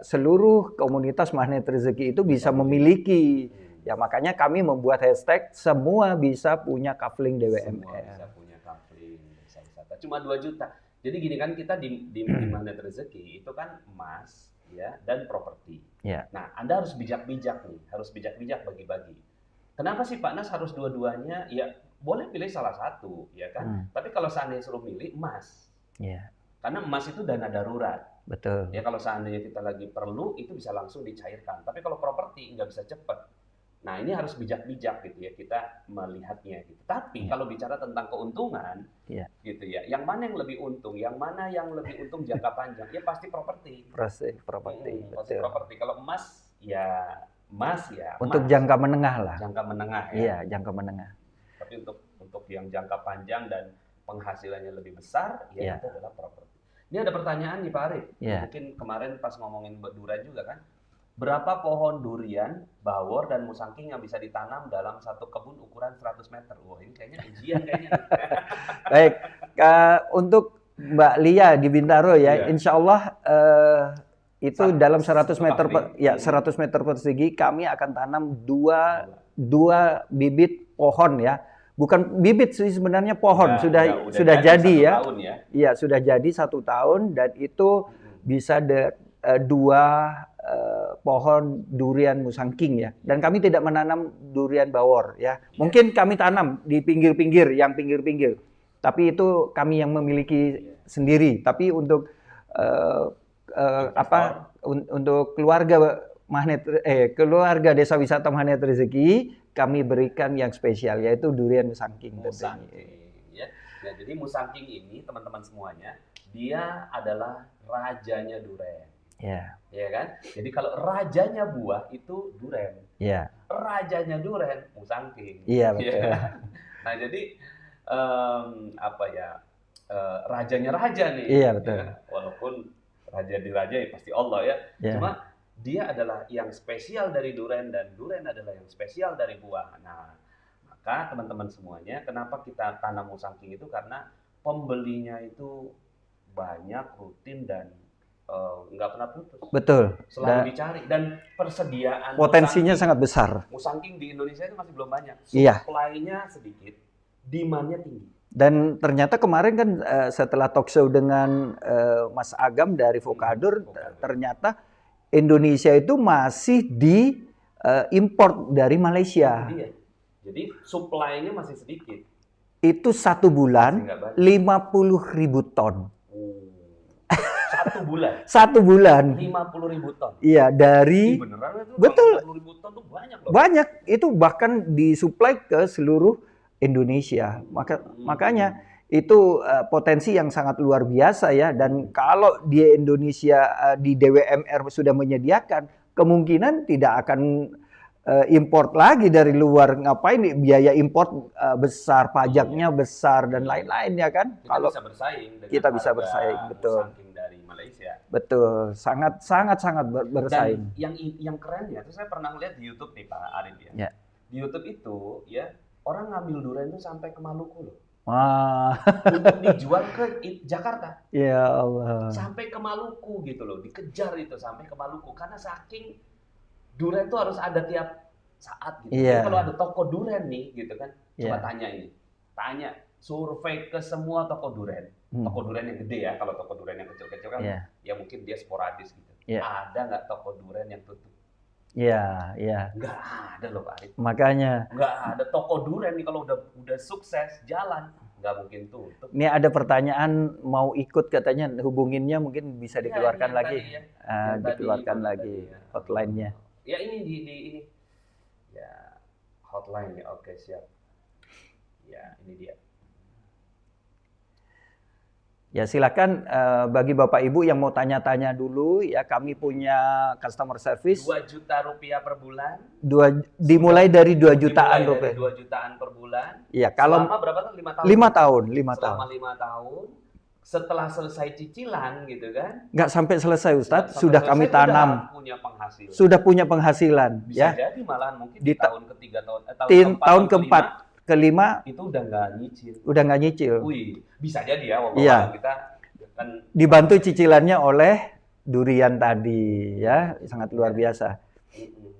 seluruh komunitas Magnet Rezeki itu bisa memiliki. Ya makanya kami membuat hashtag semua bisa punya kafling Semua DWMR. bisa punya kafling desa wisata. Cuma 2 juta. Jadi gini kan kita di Magnet Rezeki itu kan emas ya dan properti. Ya. Nah, Anda harus bijak-bijak nih, harus bijak-bijak bagi-bagi. Kenapa sih Pak Nas harus dua-duanya? Ya, boleh pilih salah satu, ya kan? Tapi kalau seandainya suruh milih emas, Ya, karena emas itu dana darurat. betul. Ya kalau seandainya kita lagi perlu, itu bisa langsung dicairkan. Tapi kalau properti nggak bisa cepat. Nah, ini harus bijak-bijak gitu ya kita melihatnya gitu. Tapi kalau bicara tentang keuntungan, Iya. gitu ya, yang mana yang lebih untung, yang mana yang lebih untung jangka panjang? Ya pasti properti. Proses properti, Pasti betul. properti. Kalau emas ya emas. Untuk jangka menengah lah. jangka menengah ya. Iya, jangka menengah. Tapi untuk yang jangka panjang dan penghasilannya lebih besar, ya Iya. itu adalah properti. Ini ada pertanyaan nih Pak Arif. Iya. Mungkin kemarin pas ngomongin durian juga kan, berapa pohon durian, bawor dan musangking yang bisa ditanam dalam satu kebun ukuran 100 meter? Wah ini kayaknya ujian kayaknya. Baik, untuk Mbak Lia di Bintaro ya, Iya. insya Allah itu dalam 100 meter kafling. 100 meter persegi kami akan tanam dua bibit pohon ya. Bukan bibit sih sebenarnya pohon, sudah jadi 1 ya. tahun ya. Iya, sudah jadi 1 tahun dan itu bisa dua pohon durian musangking ya. Dan kami tidak menanam durian bawor ya. Mungkin kami tanam di pinggir-pinggir, yang pinggir-pinggir. Tapi itu kami yang memiliki sendiri. Tapi untuk untuk keluarga keluarga Desa Wisata Magnet Rezeki kami berikan yang spesial yaitu durian musangking. Musangking ya. Nah, jadi musangking ini teman-teman semuanya, dia adalah rajanya durian. Ya. Ya kan? Jadi kalau rajanya buah itu durian. Ya. Rajanya durian musangking. Iya, betul. Ya. Nah, jadi rajanya raja nih. Iya, betul. Ya. Walaupun raja di raja ya pasti Allah ya. Ya. Cuma dia adalah yang spesial dari durian dan durian adalah yang spesial dari buah. Nah, maka teman-teman semuanya, kenapa kita tanam musangking itu karena pembelinya itu banyak, rutin dan nggak pernah putus. Betul. Selalu dicari dan persediaan Potensinya sangat besar. musangking di Indonesia itu masih belum banyak. Iya. Supply-nya sedikit, demand-nya tinggi. Dan ternyata kemarin kan setelah talk show dengan Mas Agam dari Vokadur, ternyata Indonesia itu masih import dari Malaysia. Itu dia. Jadi supply-nya masih sedikit. Itu 1 bulan Masih nggak banyak. 50.000 ton. 1 bulan 1 bulan. 50.000 ton. Iya, dari Beneran itu Betul. 50.000 ton tuh banyak loh. banyak itu bahkan disuplai ke seluruh Indonesia. Makanya itu potensi yang sangat luar biasa ya. Dan kalau di Indonesia di DWMR sudah menyediakan, kemungkinan tidak akan import lagi dari luar. Ngapain biaya import besar, pajaknya besar dan lain-lain ya kan? Kita Kalau bisa bersaing dengan kita bisa harga bersaing, betul. musangking dari Malaysia. betul, sangat bersaing. Dan yang kerennya, itu saya pernah lihat di YouTube nih Pak Arif ya. Ya. Di YouTube itu ya orang ngambil durian itu sampai ke Maluku loh. Wah, Untuk dijual ke Jakarta. ya Allah. Sampai ke Maluku gitu loh, dikejar itu sampai ke Maluku karena saking durian itu harus ada tiap saat gitu. Iya. Jadi kalau ada toko durian nih gitu kan, coba Iya. tanya survei ke semua toko durian. Toko durian yang gede ya, kalau toko durian yang kecil-kecil kan Iya. ya mungkin dia sporadis gitu. Iya. Ada nggak toko durian yang tutup? Iya, iya. Nggak ada loh Pak Arif. Makanya Nggak ada toko durian nih kalau udah sukses jalan, nggak mungkin tutup. ini ada pertanyaan mau ikut katanya, hubunginnya mungkin bisa Iya, dikeluarkan ini yang lagi. tadi ya. Ah, Yang tadi, dikeluarkan mana lagi tadi ya? hotline-nya. Ya ini di ini. Ya hotline ya, oke siap. Ya ini dia. Ya silakan bagi Bapak Ibu yang mau tanya-tanya dulu ya, kami punya customer service 2 juta rupiah per bulan. dimulai dari 2 jutaan Dimulai dari rupiah. 2 jutaan per bulan. Iya, kalau Selama berapa tahun? 5 tahun. 5 tahun, 5 tahun. Selama 5 tahun. Setelah selesai cicilan gitu kan. Nggak sampai selesai Ustadz, Sampai sudah selesai kami tanam, punya penghasilan. sudah punya penghasilan Bisa ya. jadi malahan mungkin Di di tahun ketiga tahun tahun keempat, kelima itu udah nggak nyicil. udah nggak nyicil. Wih, bisa jadi ya walaupun Iya. kita kan Dibantu cicilannya oleh durian tadi ya, sangat luar biasa. Mm-mm.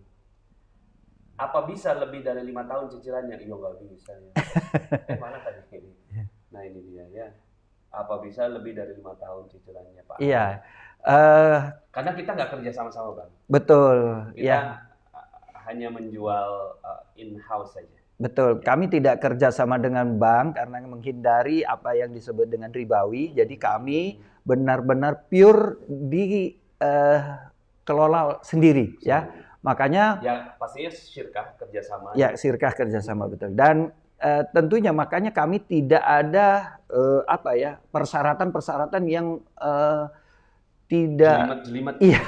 Apa bisa lebih dari 5 tahun cicilannya? Iya nggak bisa ya. Mana tadi ini? Nah ini dia ya. Apa bisa lebih dari 5 tahun cicilannya Pak? Iya, Karena kita nggak kerja sama-sama Bang. betul Kita ya. hanya menjual in-house saja. Betul, kami tidak kerjasama dengan bank karena menghindari apa yang disebut dengan ribawi. Jadi kami benar-benar pure dikelola sendiri ya. Makanya Ya pastinya syirkah kerjasama. ya sirkah kerjasama betul. Dan tentunya makanya kami tidak ada persyaratan-persyaratan yang tidak Jelimet-jelimet. iya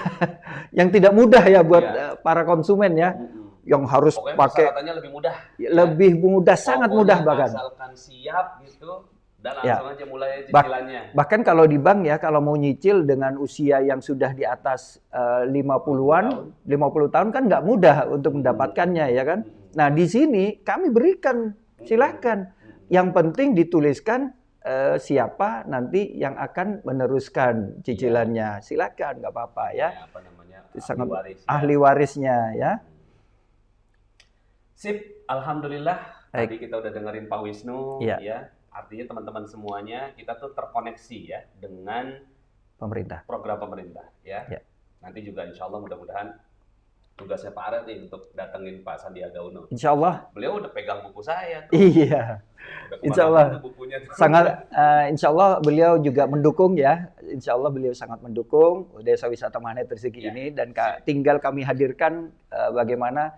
yang tidak mudah ya buat Iya. para konsumen ya. Mm-mm. Yang harus Pokoknya pakai persyaratannya lebih mudah. lebih mudah, sangat mudah bahkan. Asalkan siap gitu, dan Ya. langsung aja mulai cicilannya. Bahkan kalau di bank ya, kalau mau nyicil dengan usia yang sudah di atas 50-an, 50 tahun kan nggak mudah untuk mendapatkannya ya kan. Nah di sini kami berikan, silakan. Yang penting dituliskan siapa nanti yang akan meneruskan cicilannya. Silakan, nggak apa-apa ya. Apa namanya? Sangat Ahli waris. ahli warisnya ya. Sip, alhamdulillah. Baik. Tadi kita udah dengerin Pak Wisnu, Iya. ya. Artinya teman-teman semuanya kita tuh terkoneksi ya dengan Pemerintah. program pemerintah, ya. Iya. Nanti juga insya Allah mudah-mudahan tugasnya Pak Arif nih untuk datengin Pak Sandiaga Uno. Insya Allah. Beliau udah pegang buku saya tuh. Iya. Udah Insya Allah. kemana-mana bukunya tuh. Sangat insya Allah beliau juga mendukung ya. Insya Allah beliau sangat mendukung Desa Wisata Magnet Rezeki Ya. ini dan tinggal kami hadirkan bagaimana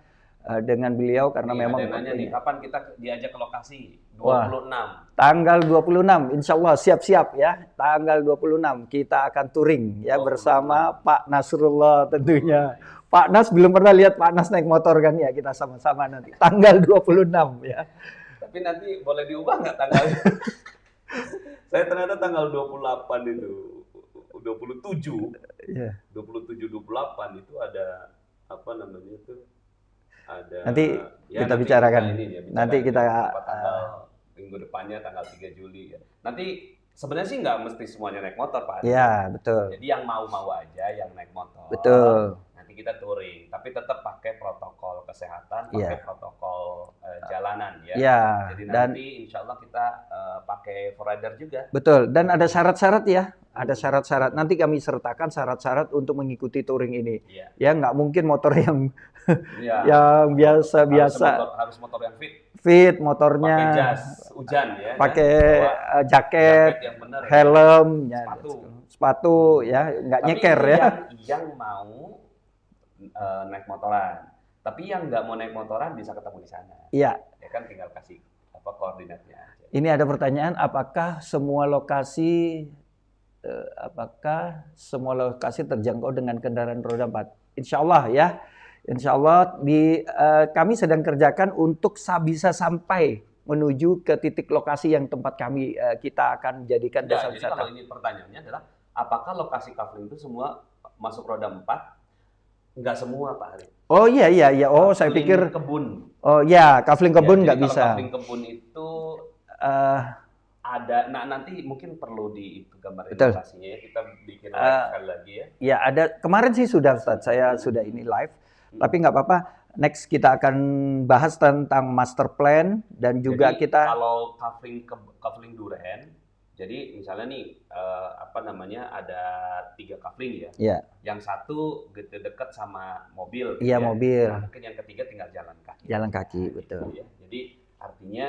dengan beliau karena Nih, memang ada yang nanya nih, kapan kita diajak ke lokasi? Wah. 26. tanggal 26 insya Allah siap-siap ya. Tanggal 26 kita akan touring ya 26. bersama Pak Nasrullah tentunya. Pak Nas belum pernah lihat Pak Nas naik motor kan ya, kita sama-sama nanti tanggal 26 ya. Tapi nanti boleh diubah nggak tanggalnya? Saya ternyata tanggal 28 itu, 27, Iya. 28 itu ada apa namanya itu? Ada Nanti ya, kita nanti bicarakan. ini ya, Nanti kita, apa tanggal minggu depannya tanggal 3 Juli ya. Nanti sebenarnya sih nggak mesti semuanya naik motor Pak. Iya, betul. Jadi yang mau-mau aja yang naik motor. Betul. Nanti kita touring, tapi tetap pakai protokol kesehatan, pakai Iya. protokol jalanan ya. Ya, Jadi dan nanti insya Allah kita pakai rider juga. betul. Dan ada syarat-syarat ya. Ada syarat-syarat. Nanti kami sertakan syarat-syarat untuk mengikuti touring ini. Iya. Ya, nggak mungkin motor yang Iya. yang biasa-biasa. Harus motor yang fit, Fit pakai motornya, jas hujan ya. pakai Bawa jaket, yang benar. helm, ya, Sepatu. ya, nggak Tapi nyeker ini ya. Yang mau naik motoran, tapi yang nggak mau naik motoran bisa ketemu di sana. Iya. Ya kan tinggal kasih apa koordinatnya aja. Ini ada pertanyaan, apakah semua lokasi terjangkau dengan kendaraan roda 4? Insya Allah ya. Insya Allah kami sedang kerjakan untuk bisa sampai menuju ke titik lokasi yang tempat kami kita akan jadikan desa Jadi wisata. kalau ini pertanyaannya adalah apakah lokasi kafling itu semua masuk roda 4? Enggak semua Pak Hari. Oh iya. Oh saya Kafling pikir. kebun. Oh ya, kafling kebun Ya, nggak jadi bisa. Kalau kafling kebun itu Eh, ada, nah nanti mungkin perlu gambarin Betul. lokasinya ya, kita bikin live sekali lagi ya. Ya ada, kemarin sih sudah Ustadz, saya sudah ini live, tapi nggak apa-apa. Next kita akan bahas tentang master plan dan juga Jadi, kita kalau kafling duren Jadi misalnya nih ada 3 kafling ya. Iya. Yang satu gitu dekat sama mobil. Iya, gitu ya. mobil. Nah, mungkin yang ketiga tinggal jalan kaki. Jalan kaki, Nah, betul. gitu ya. Jadi artinya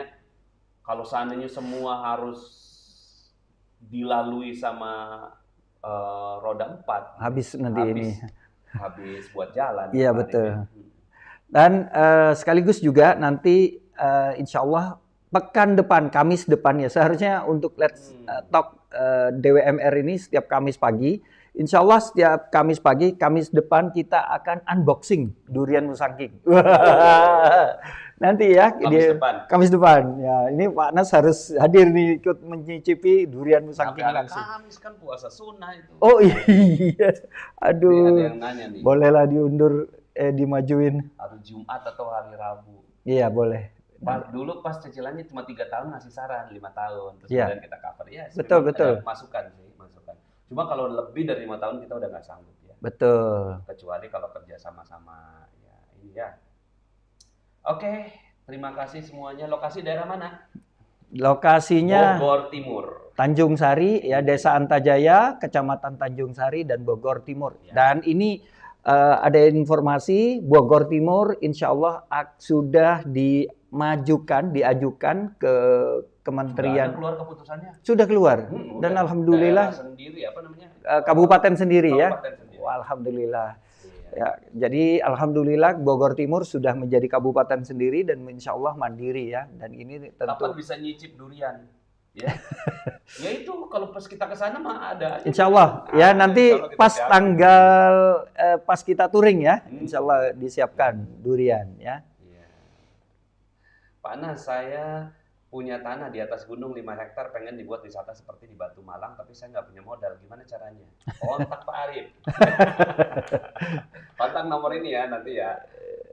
kalau seandainya semua harus dilalui sama roda 4, Habis nanti ini. Habis buat jalan. Iya, betul. Dan sekaligus juga nanti insya Allah pekan depan, Kamis depan ya, seharusnya untuk Let's Talk DWMR ini setiap Kamis pagi. Insya Allah setiap Kamis pagi, Kamis depan kita akan unboxing durian musangking. Nanti ya, Kamis depan. Ya, ini Pak Nas harus hadir nih ikut menyicipi durian musangking langsung. Kamis kan puasa sunnah itu. Oh iya, aduh. Ada yang nanya nih. Bolehlah diundur, dimajuin. Hari Jumat atau hari Rabu. Iya boleh. Dulu pas cicilannya cuma 3 tahun ngasih saran 5 tahun, terus Iya. kemudian kita cover ya. Betul. Masukan. Cuma kalau lebih dari 5 tahun kita udah nggak sanggup ya. Betul. Kecuali kalau kerja sama-sama ya ini ya. Oke, terima kasih semuanya. Lokasi daerah mana? Lokasinya Bogor Timur. Tanjung Sari ya, Desa Antajaya, Kecamatan Tanjung Sari dan Bogor Timur. Ya. Dan ini ada informasi Bogor Timur insya Allah sudah diajukan ke Kementerian. Sudah keluar keputusannya? Sudah keluar. Dan alhamdulillah sendiri apa namanya? Kabupaten sendiri ya. Kabupaten sendiri. Wah, alhamdulillah. Iya. Ya, jadi alhamdulillah Bogor Timur sudah menjadi kabupaten sendiri dan insya Allah mandiri ya. Dan ini Kapan tentu bisa nyicip durian? Ya, ya itu kalau pas kita ke sana mah ada aja. insya Allah ya nanti Insya Allah kita pas siapin. tanggal pas kita touring ya, insya Allah disiapkan durian ya. Iya. Pak Nas, saya punya tanah di atas gunung 5 hektar, pengen dibuat wisata seperti di Batu Malang, tapi saya nggak punya modal. Gimana caranya? Kontak Pak Arif. Kontak nomor ini ya nanti ya.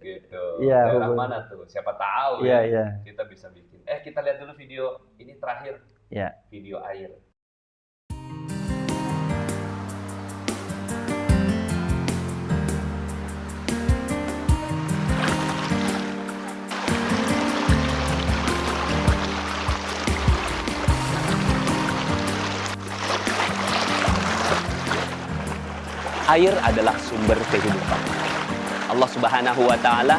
Gitu. Iya, Daerah hubungi. mana tuh? Siapa tahu Iya, ya. iya. Kita bisa bikin. Kita lihat dulu video ini terakhir. Ya. Video air. Air adalah sumber kehidupan. Allah Subhanahu wa Ta'ala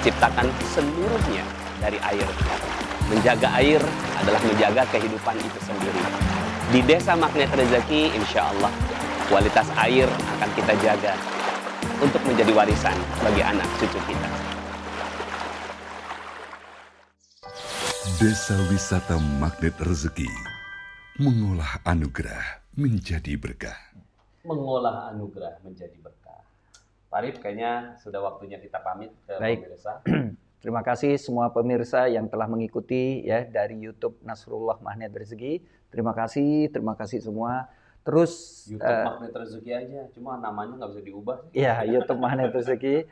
ciptakan seluruhnya dari air. Menjaga air adalah menjaga kehidupan itu sendiri. Di Desa Magnet Rezeki, insya Allah, kualitas air akan kita jaga untuk menjadi warisan bagi anak cucu kita. Desa Wisata Magnet Rezeki mengolah anugerah menjadi berkah. Mengolah anugerah menjadi berkah. Pak Arif, kayaknya sudah waktunya kita pamit ke Baik. pemirsa. Terima kasih semua pemirsa yang telah mengikuti ya dari YouTube Nasrullah Magnet Rezeki. Terima kasih semua. Terus YouTube Magnet Rezeki aja, cuma namanya nggak bisa diubah. ya YouTube Magnet Rezeki.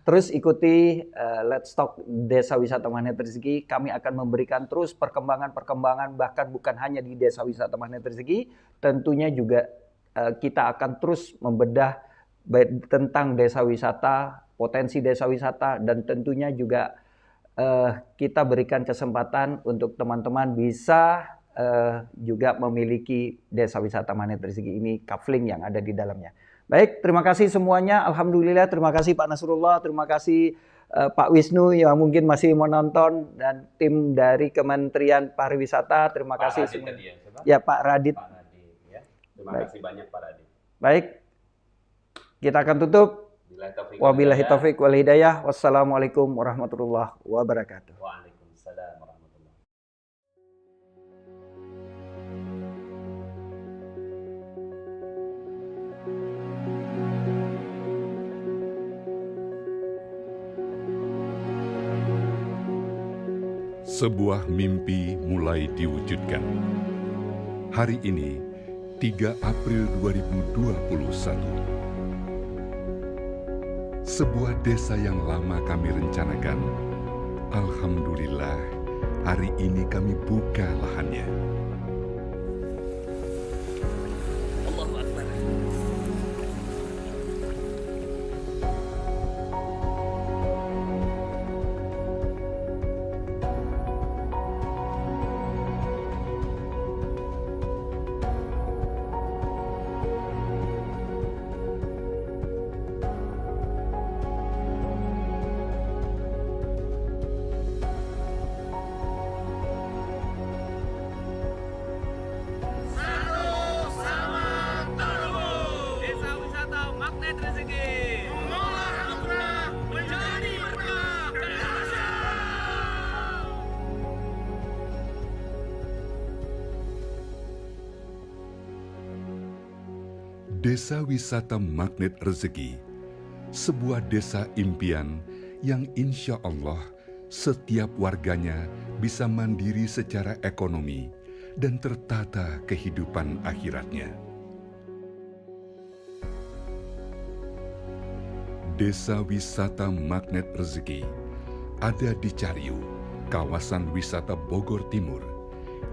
Terus ikuti Let's Talk Desa Wisata Magnet Rezeki. Kami akan memberikan terus perkembangan bahkan bukan hanya di Desa Wisata Magnet Rezeki, tentunya juga kita akan terus membedah tentang desa wisata, potensi desa wisata, dan tentunya juga kita berikan kesempatan untuk teman-teman bisa juga memiliki Desa Wisata Magnet Rezeki ini, kafling yang ada di dalamnya. Baik, terima kasih semuanya. Alhamdulillah, terima kasih Pak Nasrullah, terima kasih Pak Wisnu yang mungkin masih menonton, dan tim dari Kementerian Pariwisata. Terima kasih semua. Ya, Pak Radit. Pak Radit, ya. Terima Baik. kasih banyak Pak Radit. Baik, kita akan tutup. Wabillahi taufik wal hidayah. Wassalamualaikum warahmatullahi wabarakatuh. Waalaikumsalam warahmatullahi. Sebuah mimpi mulai diwujudkan. Hari ini, 3 April 2021. Sebuah desa yang lama kami rencanakan. Alhamdulillah, hari ini kami buka lahannya. Allahu Akbar. Desa Wisata Magnet Rezeki, sebuah desa impian yang insya Allah setiap warganya bisa mandiri secara ekonomi dan tertata kehidupan akhiratnya. Desa Wisata Magnet Rezeki ada di Cariu, kawasan wisata Bogor Timur,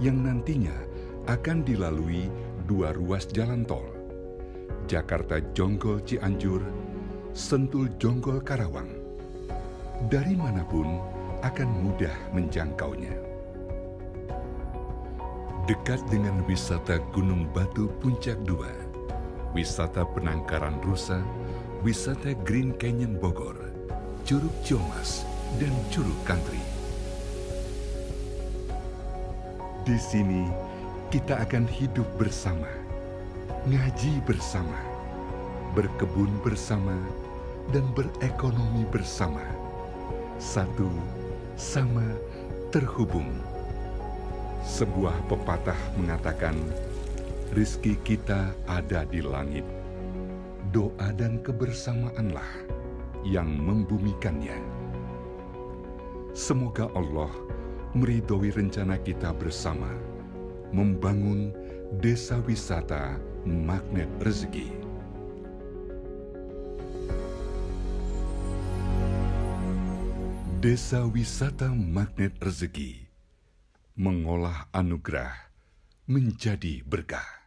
yang nantinya akan dilalui 2 ruas jalan tol, Jakarta Jonggol Cianjur, Sentul Jonggol Karawang. Dari manapun akan mudah menjangkaunya. Dekat dengan wisata Gunung Batu Puncak 2, wisata Penangkaran Rusa, wisata Green Canyon Bogor, Curug Ciomas, dan Curug Country. Di sini kita akan hidup bersama, ngaji bersama, berkebun bersama, dan berekonomi bersama. Satu sama terhubung. Sebuah pepatah mengatakan, rizki kita ada di langit. Doa dan kebersamaanlah yang membumikannya. Semoga Allah meridhoi rencana kita bersama membangun desa wisata Magnet Rezeki. Desa Wisata Magnet Rezeki mengolah anugerah menjadi berkah.